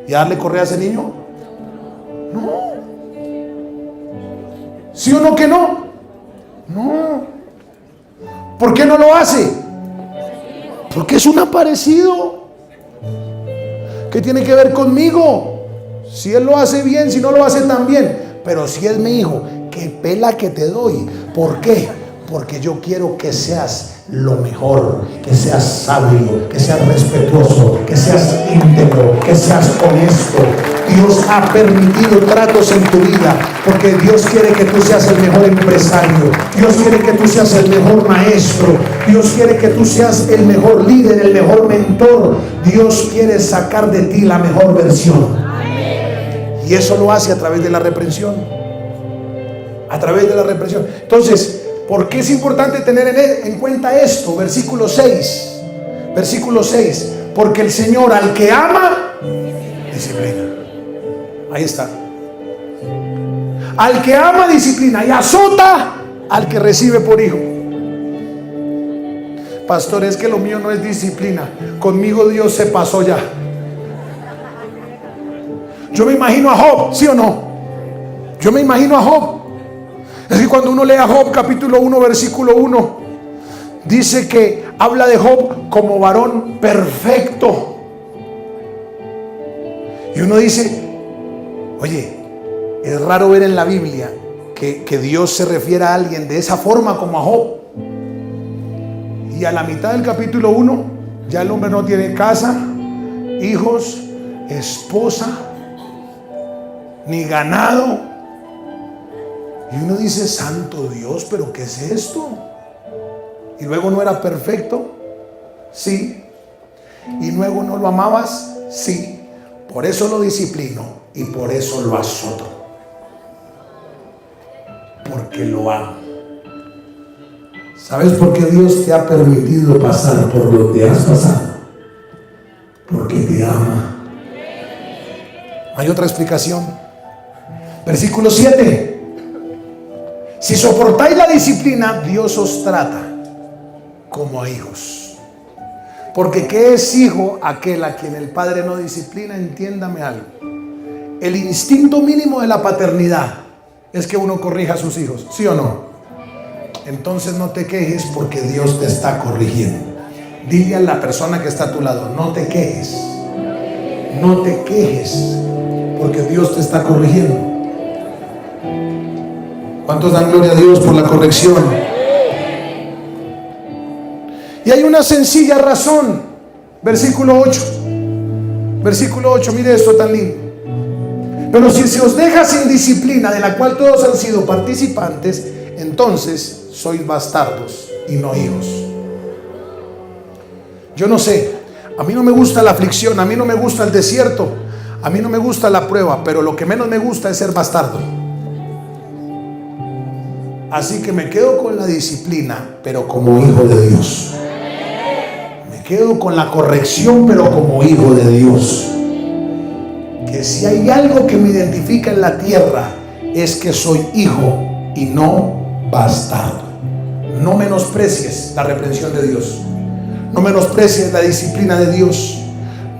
y a darle correa a ese niño? No. ¿Sí o no que no? No. ¿Por qué no lo hace? Porque es un aparecido. ¿Qué tiene que ver conmigo? Si él lo hace bien, si no lo hace tan bien. Pero si es mi hijo, qué pela que te doy. ¿Por qué? Porque yo quiero que seas lo mejor, que seas sabio, que seas respetuoso, que seas íntegro, que seas honesto. Dios ha permitido tratos en tu vida porque Dios quiere que tú seas el mejor empresario. Dios quiere que tú seas el mejor maestro. Dios quiere que tú seas el mejor líder, el mejor mentor. Dios quiere sacar de ti la mejor versión. Y eso lo hace a través de la reprensión. A través de la reprensión. Entonces, ¿por qué es importante tener en cuenta esto? Versículo 6. Versículo 6. Porque el Señor al que ama, disciplina. Ahí está. Al que ama, disciplina, y azota al que recibe por hijo. Pastor, es que lo mío no es disciplina. Conmigo Dios se pasó ya. Yo me imagino a Job, ¿sí o no? Yo me imagino a Job. Es que cuando uno lee a Job capítulo 1 versículo 1, dice que habla de Job como varón perfecto. Y uno dice, oye, es raro ver en la Biblia que Dios se refiere a alguien de esa forma como a Job. Y a la mitad del capítulo 1 ya el hombre no tiene casa, hijos, esposa, ni ganado. Y uno dice, santo Dios, pero ¿qué es esto? Y luego no era perfecto, sí. Y luego no lo amabas, sí. Por eso lo disciplino y por eso lo azoto. Porque lo amo. ¿Sabes por qué Dios te ha permitido pasar por lo que has pasado? Porque te ama. Hay otra explicación. Versículo 7. Si soportáis la disciplina, Dios os trata como a hijos. Porque ¿qué es hijo? Aquel a quien el padre no disciplina. Entiéndame algo. El instinto mínimo de la paternidad es que uno corrija a sus hijos, ¿sí o no? Entonces no te quejes porque Dios te está corrigiendo. Dile a la persona que está a tu lado, no te quejes. No te quejes porque Dios te está corrigiendo. ¿Cuántos dan gloria a Dios por la corrección? Y hay una sencilla razón. Versículo 8. Versículo 8, mire esto tan lindo. Pero si se os deja sin disciplina, de la cual todos han sido participantes, entonces sois bastardos y no hijos. Yo no sé, a mí no me gusta la aflicción, a mí no me gusta el desierto, a mí no me gusta la prueba, pero lo que menos me gusta es ser bastardo. Así que me quedo con la disciplina, pero como hijo de Dios. Me quedo con la corrección, pero como hijo de Dios. Que si hay algo que me identifica en la tierra, es que soy hijo y no bastardo. No menosprecies la reprensión de Dios. No menosprecies la disciplina de Dios.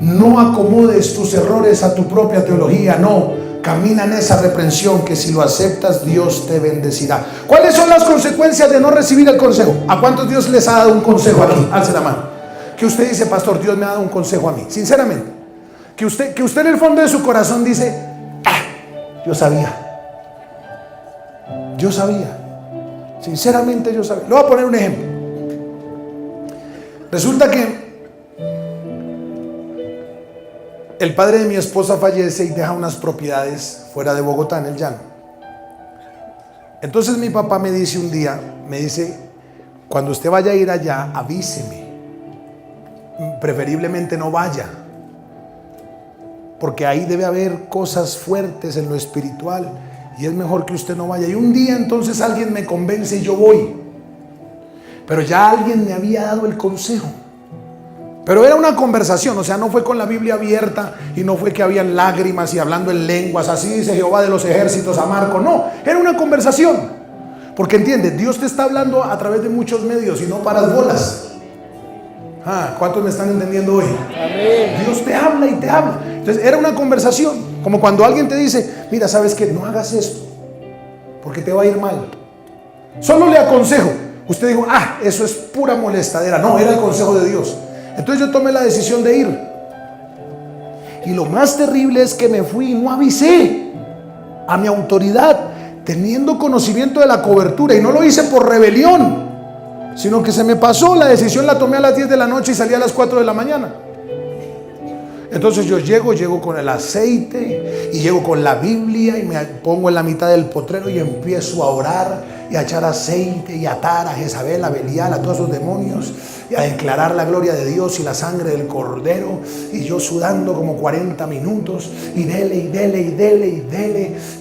No acomodes tus errores a tu propia teología. No, camina en esa reprensión, que si lo aceptas, Dios te bendecirá. ¿Cuáles son las consecuencias de no recibir el consejo? ¿A cuántos Dios les ha dado un consejo aquí? Alce la mano. Que usted dice: pastor, Dios me ha dado un consejo a mí. Sinceramente, que usted en el fondo de su corazón dice: yo sabía. Sinceramente yo sabía. Le voy a poner un ejemplo. Resulta que el padre de mi esposa fallece y deja unas propiedades fuera de Bogotá, en el llano. Entonces mi papá me dice un día, cuando usted vaya a ir allá, avíseme. Preferiblemente no vaya, porque ahí debe haber cosas fuertes en lo espiritual y es mejor que usted no vaya. Y un día entonces alguien me convence y yo voy, pero ya alguien me había dado el consejo. Pero era una conversación, o sea, no fue con la Biblia abierta y no fue que habían lágrimas y hablando en lenguas, así dice Jehová de los ejércitos a Marco. No, era una conversación. Porque entiende, Dios te está hablando a través de muchos medios y no paras bolas. ¿Cuántos me están entendiendo hoy? Amén. Dios te habla y te habla. Entonces era una conversación, como cuando alguien te dice: mira, ¿sabes qué? No hagas esto porque te va a ir mal. Solo le aconsejo. Usted dijo: eso es pura molestadera. No, era el consejo de Dios. Entonces yo tomé la decisión de ir. Y lo más terrible es que me fui y no avisé a mi autoridad, teniendo conocimiento de la cobertura. Y no lo hice por rebelión, sino que se me pasó. La decisión la tomé a las 10 de la noche y salí a las 4 de la mañana. Entonces yo llego con el aceite y llego con la Biblia y me pongo en la mitad del potrero y empiezo a orar y a echar aceite y a atar a Jezabel, a Belial, a todos esos demonios, y a declarar la gloria de Dios y la sangre del Cordero. Y yo sudando como 40 minutos y dele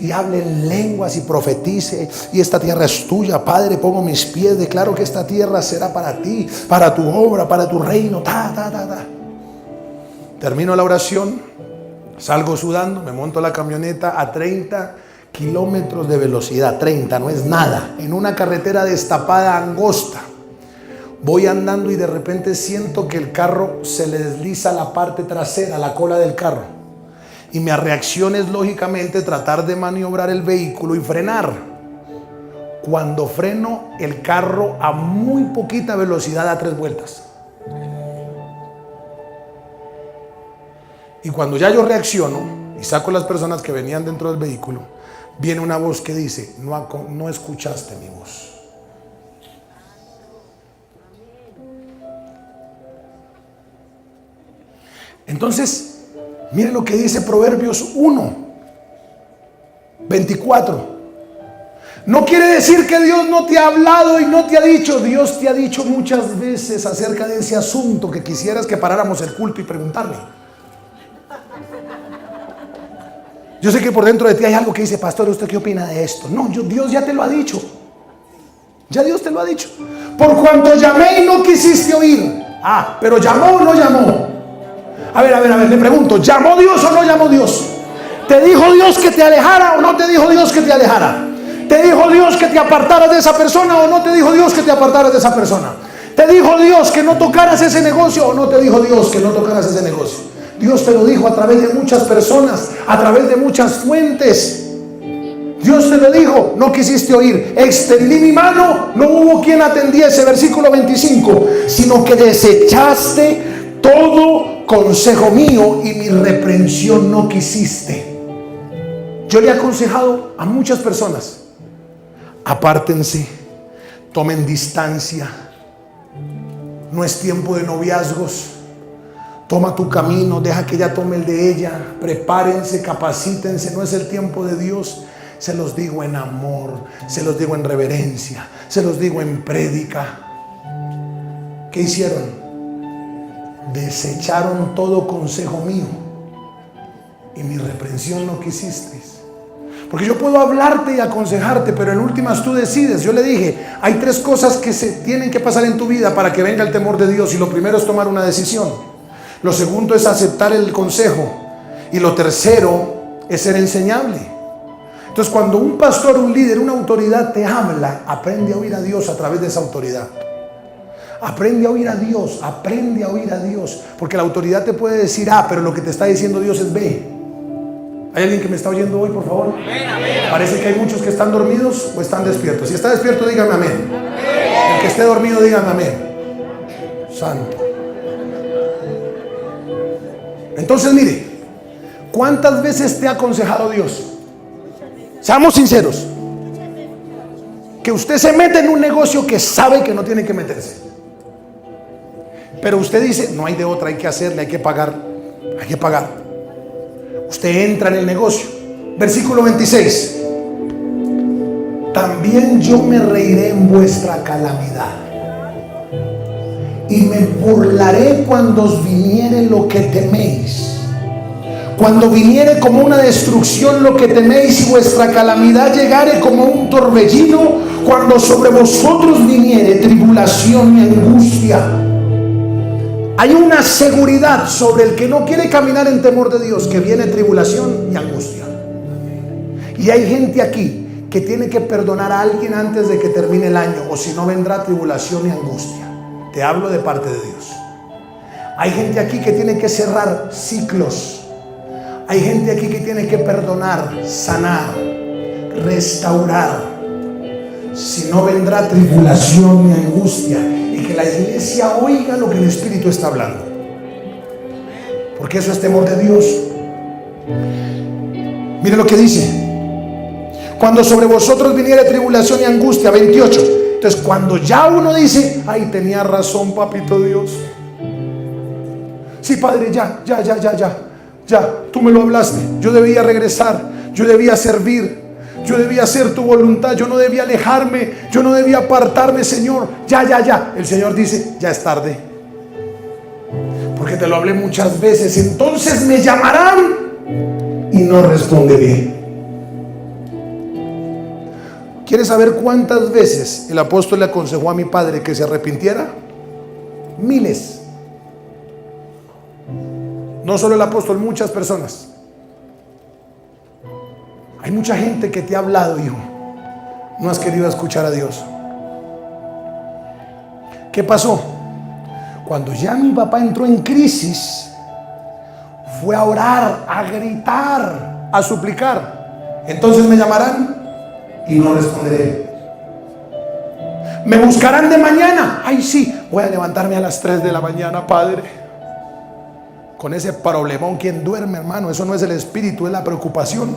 y hable en lenguas y profetice: y esta tierra es tuya, Padre, pongo mis pies, declaro que esta tierra será para ti, para tu obra, para tu reino. Termino la oración, salgo sudando, me monto a la camioneta a 30 kilómetros de velocidad. 30 no es nada, en una carretera destapada, angosta. Voy andando y de repente siento que el carro se le desliza la parte trasera, la cola del carro. Y mi reacción es lógicamente tratar de maniobrar el vehículo y frenar. Cuando freno, el carro a muy poquita velocidad da 3 vueltas. Y cuando ya yo reacciono y saco a las personas que venían dentro del vehículo, viene una voz que dice: no escuchaste mi voz. Entonces, miren lo que dice Proverbios 1:24. No quiere decir que Dios no te ha hablado y no te ha dicho. Dios te ha dicho muchas veces acerca de ese asunto que quisieras que paráramos el culto y preguntarle. Yo sé que por dentro de ti hay algo que dice: pastor, ¿usted qué opina de esto? No, Dios ya te lo ha dicho. Ya Dios te lo ha dicho. Por cuanto llamé y no quisiste oír. Pero ¿llamó o no llamó? A ver, le pregunto: ¿llamó Dios o no llamó Dios? ¿Te dijo Dios que te alejara o no te dijo Dios que te alejara? ¿Te dijo Dios que te apartaras de esa persona o no te dijo Dios que te apartaras de esa persona? ¿Te dijo Dios que no tocaras ese negocio o no te dijo Dios que no tocaras ese negocio? Dios te lo dijo a través de muchas personas, a través de muchas fuentes. Dios te lo dijo, no quisiste oír. Extendí mi mano, no hubo quien atendiese. Versículo 25. Sino que desechaste todo consejo mío y mi reprensión no quisiste. Yo le he aconsejado a muchas personas: apártense, tomen distancia, no es tiempo de noviazgos. Toma tu camino, deja que ella tome el de ella. Prepárense, capacítense, no es el tiempo de Dios. Se los digo en amor, se los digo en reverencia, se los digo en prédica. ¿Qué hicieron? Desecharon todo consejo mío y mi reprensión no quisisteis. Porque yo puedo hablarte y aconsejarte, pero en últimas tú decides. Yo le dije, hay 3 cosas que se tienen que pasar en tu vida para que venga el temor de Dios. Y lo primero es tomar una decisión. Lo segundo es aceptar el consejo. Y lo tercero es ser enseñable. Entonces, cuando un pastor, un líder, una autoridad te habla, aprende a oír a Dios a través de esa autoridad. Aprende a oír a Dios, aprende a oír a Dios. Porque la autoridad te puede decir A, pero lo que te está diciendo Dios es B. ¿Hay alguien que me está oyendo hoy, por favor? Amén, amén. Parece que hay muchos que están dormidos o están despiertos. Si está despierto, díganme amén. Amén. El que esté dormido, díganme amén. Santo. Entonces, mire, ¿cuántas veces te ha aconsejado Dios? Seamos sinceros. Que usted se mete en un negocio que sabe que no tiene que meterse, pero usted dice, no hay de otra, hay que hacerle, hay que pagar. Hay que pagar. Usted entra en el negocio. Versículo 26. También yo me reiré en vuestra calamidad y me burlaré cuando os viniere lo que teméis. Cuando viniere como una destrucción lo que teméis y vuestra calamidad llegare como un torbellino, cuando sobre vosotros viniere tribulación y angustia. Hay una seguridad sobre el que no quiere caminar en temor de Dios, que viene tribulación y angustia. Y hay gente aquí que tiene que perdonar a alguien antes de que termine el año, o si no vendrá tribulación y angustia. Te hablo de parte de Dios. Hay gente aquí que tiene que cerrar ciclos. Hay gente aquí que tiene que perdonar, sanar, restaurar. Si no vendrá tribulación y angustia. Y que la iglesia oiga lo que el Espíritu está hablando, porque eso es temor de Dios. Mire lo que dice: cuando sobre vosotros viniere tribulación y angustia. 28. Entonces, cuando ya uno dice, ay, tenía razón, papito Dios, sí, Padre, ya, tú me lo hablaste, yo debía regresar, yo debía servir, yo debía hacer tu voluntad, yo no debía alejarme, yo no debía apartarme, Señor. Ya. El Señor dice, ya es tarde, porque te lo hablé muchas veces. Entonces me llamarán y no responderé. ¿Quieres saber cuántas veces el apóstol le aconsejó a mi padre que se arrepintiera? Miles. No solo el apóstol, muchas personas. Hay mucha gente que te ha hablado, hijo, no has querido escuchar a Dios. ¿Qué pasó? Cuando ya mi papá entró en crisis, fue a orar, a gritar, a suplicar. Entonces me llamarán y no responderé. Me buscarán de mañana. Ay, sí, voy a levantarme a las 3 de la mañana, Padre. Con ese problemón, ¿quién duerme, hermano? Eso no es el espíritu, es la preocupación.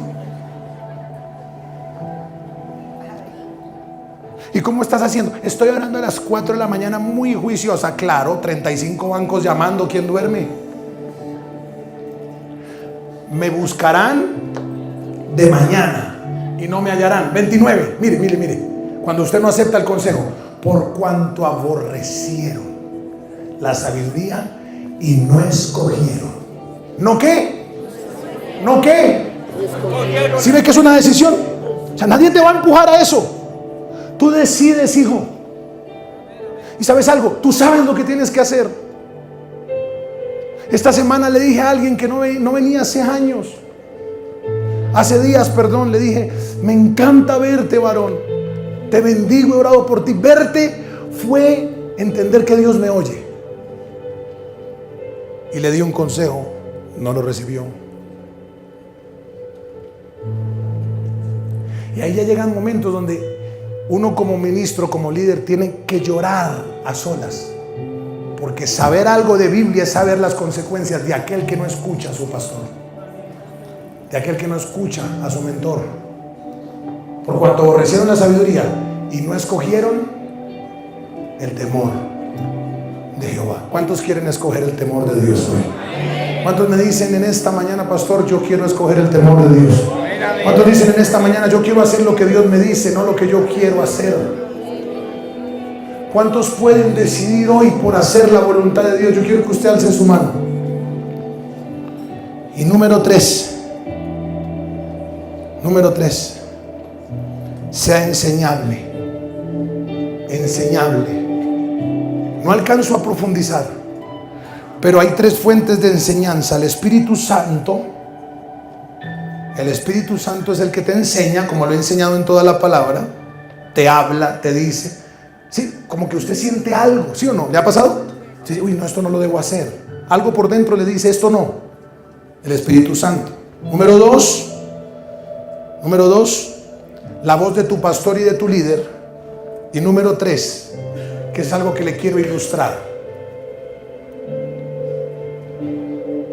¿Y cómo estás haciendo? Estoy orando a las 4 de la mañana, muy juiciosa. Claro, 35 bancos llamando. ¿Quién duerme? Me buscarán de mañana y no me hallarán. 29. Mire. Cuando usted no acepta el consejo, por cuanto aborrecieron la sabiduría y no escogieron. ¿No qué? ¿No qué? ¿Sí ve que es una decisión? O sea, nadie te va a empujar a eso. Tú decides, hijo. Y sabes algo, tú sabes lo que tienes que hacer. Esta semana le dije a alguien que no venía hace años. Hace días, perdón, le dije, me encanta verte, varón. Te bendigo, he orado por ti. Verte fue entender que Dios me oye. Y le di un consejo, no lo recibió. Y ahí ya llegan momentos donde uno como ministro, como líder, tiene que llorar a solas, porque saber algo de Biblia es saber las consecuencias de aquel que no escucha a su pastor, de aquel que no escucha a su mentor. Por cuanto aborrecieron la sabiduría y no escogieron el temor de Jehová. ¿Cuántos quieren escoger el temor de Dios hoy? ¿Cuántos me dicen en esta mañana, pastor, yo quiero escoger el temor de Dios? ¿Cuántos dicen en esta mañana, yo quiero hacer lo que Dios me dice, no lo que yo quiero hacer? ¿Cuántos pueden decidir hoy por hacer la voluntad de Dios? Yo quiero que usted alce su mano. Y número 3, Número 3, sea enseñable. Enseñable. No alcanzo a profundizar, pero hay 3 fuentes de enseñanza. El Espíritu Santo. El Espíritu Santo es el que te enseña, como lo he enseñado en toda la palabra. Te habla, te dice. Sí, como que usted siente algo, ¿sí o no? ¿Le ha pasado? Sí, uy, no, esto no lo debo hacer. Algo por dentro le dice, esto no. El Espíritu Santo. Número 2, la voz de tu pastor y de tu líder. Y número 3, que es algo que le quiero ilustrar.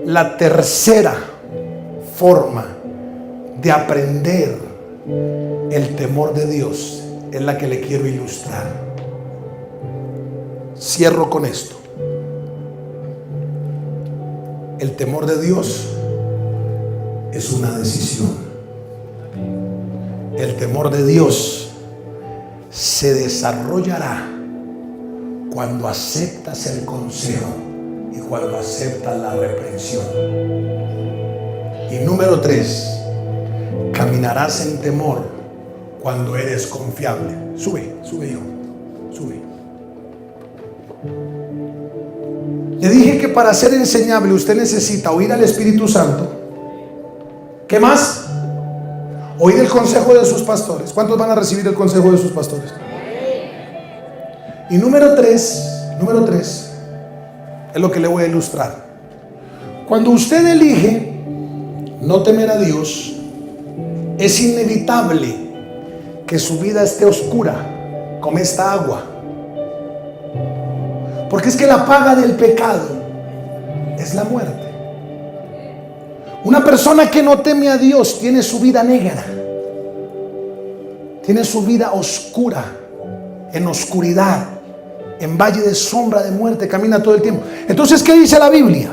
La tercera forma de aprender el temor de Dios es la que le quiero ilustrar. Cierro con esto. El temor de Dios es una decisión. El temor de Dios se desarrollará cuando aceptas el consejo y cuando aceptas la reprensión. Y número 3, caminarás en temor cuando eres confiable. Sube, hijo, sube. Le dije que para ser enseñable usted necesita oír al Espíritu Santo. ¿Qué más? Oír el consejo de sus pastores. ¿Cuántos van a recibir el consejo de sus pastores? Y número 3 es lo que le voy a ilustrar. Cuando usted elige no temer a Dios, es inevitable que su vida esté oscura como esta agua. Porque es que la paga del pecado es la muerte. Una persona que no teme a Dios tiene su vida negra, tiene su vida oscura, en oscuridad, en valle de sombra de muerte, camina todo el tiempo. Entonces, ¿qué dice la Biblia?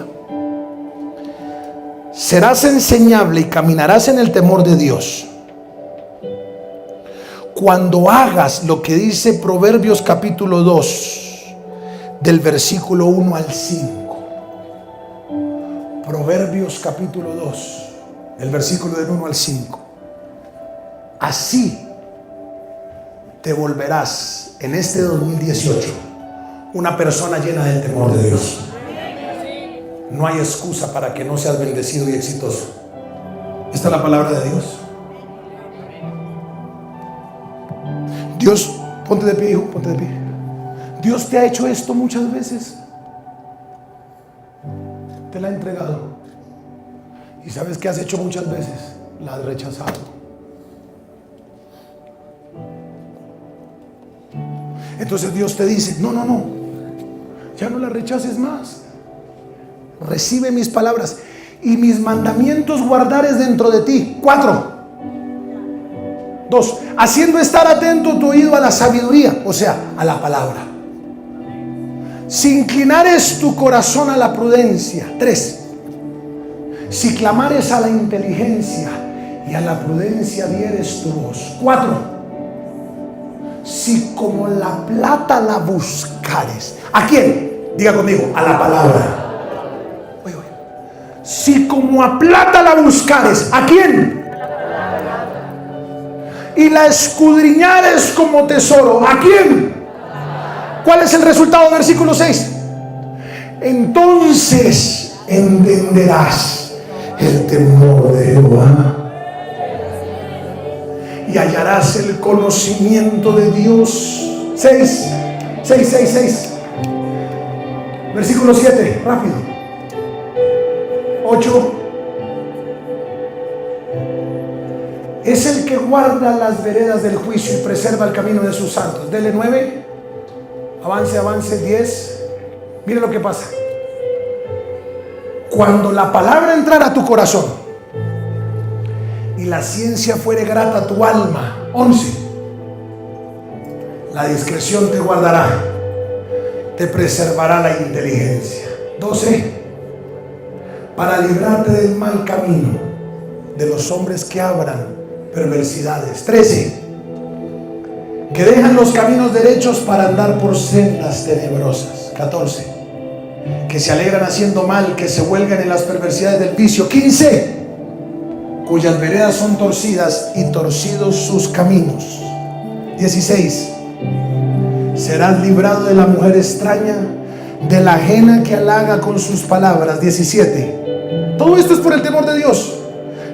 Serás enseñable y caminarás en el temor de Dios cuando hagas lo que dice Proverbios capítulo 2 del versículo 1 al 5. Proverbios capítulo 2, el versículo del 1 al 5. Así te volverás en este 2018 una persona llena del temor de Dios. No hay excusa para que no seas bendecido y exitoso. Esta es la palabra de Dios. Dios, ponte de pie, hijo, ponte de pie. Dios te ha hecho esto muchas veces. Te la ha entregado. ¿Y sabes qué has hecho muchas veces? La has rechazado. Entonces Dios te dice, no, ya no la rechaces más. Recibe mis palabras y mis mandamientos guardares dentro de ti. 4. 2. Haciendo estar atento tu oído a la sabiduría, o sea, a la palabra. Si inclinares tu corazón a la prudencia. 3. Si clamares a la inteligencia y a la prudencia dieres tu voz. 4. Si como la plata la buscares. ¿A quién? Diga conmigo, a la palabra. Si como a plata la buscares, ¿a quién? Y la escudriñares como tesoro, ¿a quién? ¿Cuál es el resultado? Versículo 6. Entonces entenderás el temor de Jehová y hallarás el conocimiento de Dios. 6. Versículo 7, rápido. 8. Es el que guarda las veredas del juicio y preserva el camino de sus santos. Dele 9. Avance. 10. Mire lo que pasa. Cuando la palabra entrara a tu corazón y la ciencia fuere grata a tu alma. 11. La discreción te guardará, te preservará la inteligencia. 12. Para librarte del mal camino, de los hombres que abran perversidades. 13. Que dejan los caminos derechos para andar por sendas tenebrosas. 14. Que se alegran haciendo mal, que se huelgan en las perversidades del vicio. 15. cuyas veredas son torcidas y torcidos sus caminos. 16. Serás librado de la mujer extraña, de la ajena que halaga con sus palabras. 17. Todo esto es por el temor de Dios,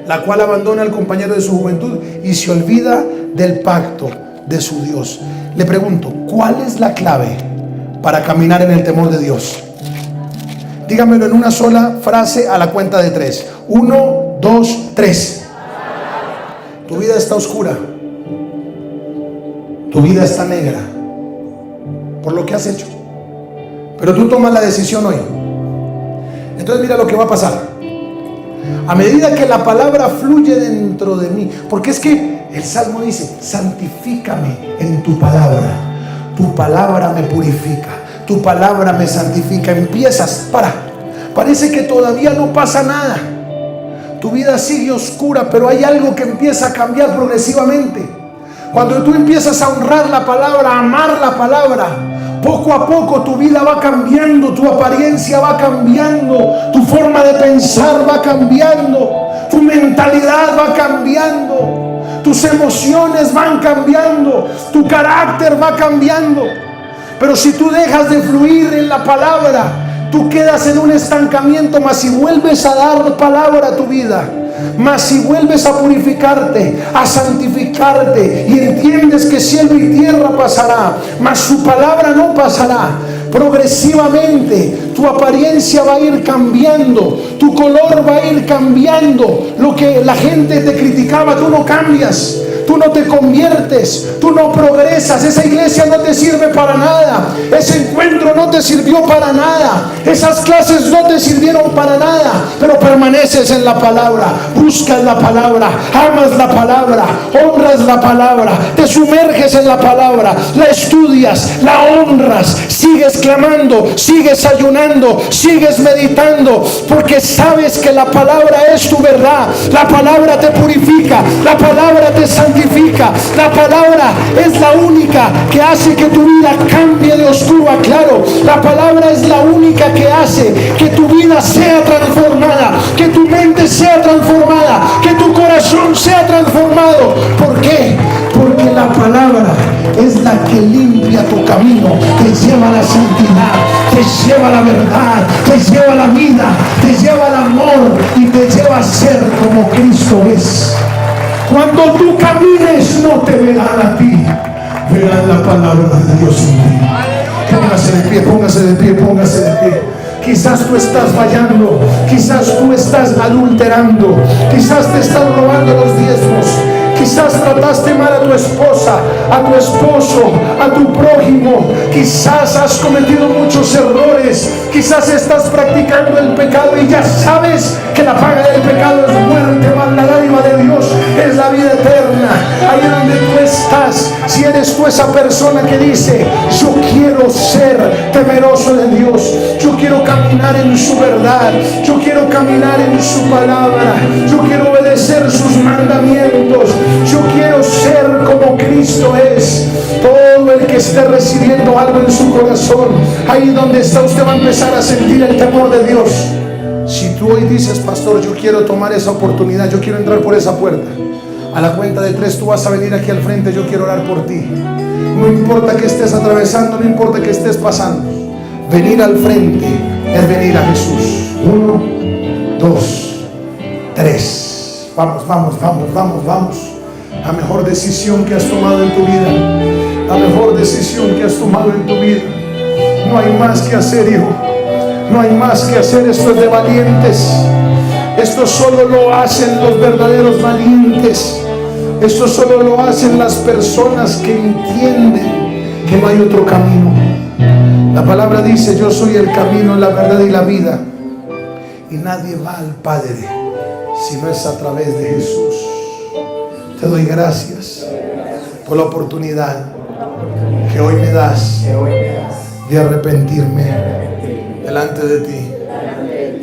la cual abandona al compañero de su juventud y se olvida del pacto de su Dios. Le pregunto, ¿cuál es la clave para caminar en el temor de Dios? Dígamelo en una sola frase a la cuenta de 3. 1, 2, 3. Tu vida está oscura. Tu vida está negra por lo que has hecho. Pero tú tomas la decisión hoy. Entonces mira lo que va a pasar. A medida que la palabra fluye dentro de mí, porque es que el Salmo dice: santifícame en tu palabra. Tu palabra me purifica, tu palabra me santifica. Empiezas, parece que todavía no pasa nada. Tu vida sigue oscura, pero hay algo que empieza a cambiar progresivamente. Cuando tú empiezas a honrar la palabra, a amar la palabra, poco a poco tu vida va cambiando, tu apariencia va cambiando, tu forma de pensar va cambiando, tu mentalidad va cambiando, tus emociones van cambiando, tu carácter va cambiando. Pero si tú dejas de fluir en la palabra, tú quedas en un estancamiento. Mas si vuelves a dar palabra a tu vida, mas si vuelves a purificarte, a santificarte, y entiendes que cielo y tierra pasará, mas su palabra no pasará, progresivamente tu apariencia va a ir cambiando, tu color va a ir cambiando. Lo que la gente te criticaba, tú no cambias, tú no te conviertes, tú no progresas. Esa iglesia no te sirve para nada, ese encuentro no te sirvió para nada, esas clases no te sirvieron para nada. Pero permaneces en la palabra, buscas la palabra, amas la palabra, honras la palabra, te sumerges en la palabra, la estudias, la honras, sigues clamando, sigues ayunando, sigues meditando, porque sabes que la palabra es tu verdad. La palabra te purifica, la palabra te santifica, la palabra es la única que hace que tu vida cambie de oscuro a claro. La palabra es la única que hace que tu vida sea transformada, que tu mente sea transformada, que tu corazón sea transformado. ¿Por qué? Porque la palabra es la que limpia tu camino, te lleva a la santidad, te lleva a la verdad, te lleva a la vida, te lleva al amor y te lleva a ser como Cristo es. Cuando tú camines, no te verán a ti, verán la palabra de Dios en ti. Póngase de pie, póngase de pie, póngase de pie. Quizás tú estás fallando, quizás tú estás adulterando, quizás te están robando los diezmos, quizás trataste mal a tu esposa, a tu esposo, a tu prójimo, quizás has cometido muchos errores, quizás estás practicando el pecado y ya sabes que la paga del pecado es muerte, mas la dádiva de Dios es la vida eterna. Ahí donde tú estás, si eres tú esa persona que dice: yo quiero ser temeroso de Dios, yo quiero caminar en su verdad, yo quiero caminar en su palabra, yo quiero obedecer sus mandamientos, yo quiero ser como Cristo es. Todo el que esté recibiendo algo en su corazón, ahí donde está, usted va a empezar a sentir el temor de Dios. Si tú hoy dices: pastor, yo quiero tomar esa oportunidad, yo quiero entrar por esa puerta, a la cuenta de 3 tú vas a venir aquí al frente. Yo quiero orar por ti. No importa que estés atravesando, no importa que estés pasando, venir al frente es venir a Jesús. 1, 2, 3. Vamos, vamos, vamos, vamos, vamos. La mejor decisión que has tomado en tu vida, la mejor decisión que has tomado en tu vida. No hay más que hacer, hijo, no hay más que hacer. Esto es de valientes. Esto solo lo hacen los verdaderos valientes. Esto solo lo hacen las personas que entienden que no hay otro camino. La palabra dice: yo soy el camino, la verdad y la vida, y nadie va al Padre si no es a través de Jesús. Te doy gracias por la oportunidad que hoy me das de arrepentirme delante de ti.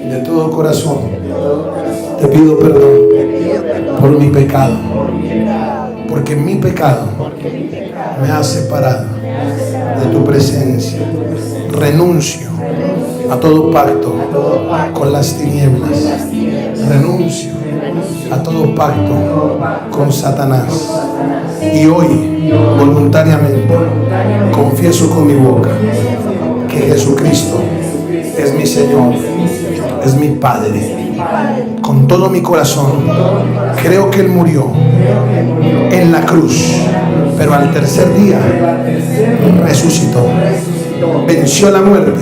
De todo corazón te pido perdón por mi pecado, porque mi pecado me ha separado de tu presencia. Renuncio a todo pacto con las tinieblas. Renuncio a todo pacto con Satanás. Y hoy, voluntariamente, confieso con mi boca que Jesucristo es mi Señor, es mi Padre. Con todo mi corazón creo que Él murió en la cruz, pero al tercer día resucitó. Venció la muerte,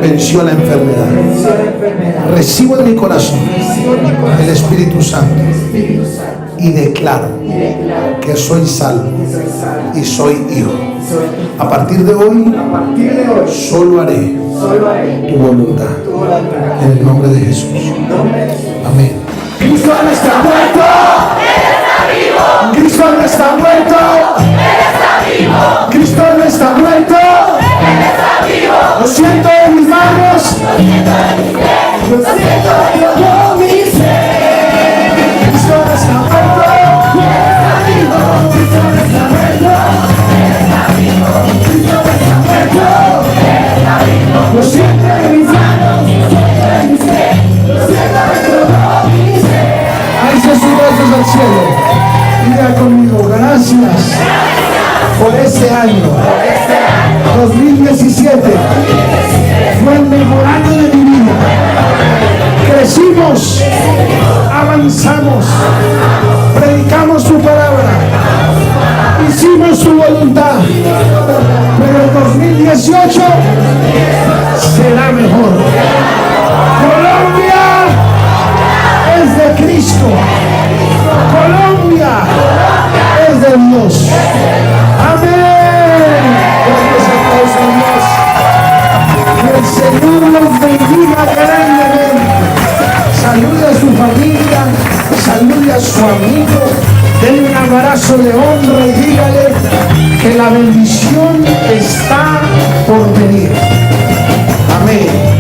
venció la enfermedad. Recibo en mi corazón el Espíritu Santo y declaro que soy salvo y soy hijo. A partir de hoy, solo haré tu voluntad. En el nombre de Jesús. Amén. Cristo no está muerto. Cristo no está muerto. Cristo no está muerto. Lo siento en mis manos. Lo siento en mi ser. Cristo no está muerto. Cristo no está muerto. Cristo no está muerto. Lo siento en mis manos. Lo siento en mi ser. Alza sus brazos al cielo. Diga conmigo, gracias por este año 2017. Fue el mejor año de mi vida. Crecimos, avanzamos, predicamos su palabra, hicimos su voluntad. Pero el 2018 será mejor. Colombia es de Cristo. Colombia es de Dios. Amén. Que el Señor los bendiga grandemente. Salude a su familia, salude a su amigo, denle un abrazo de honra y dígale que la bendición está por venir. Amén.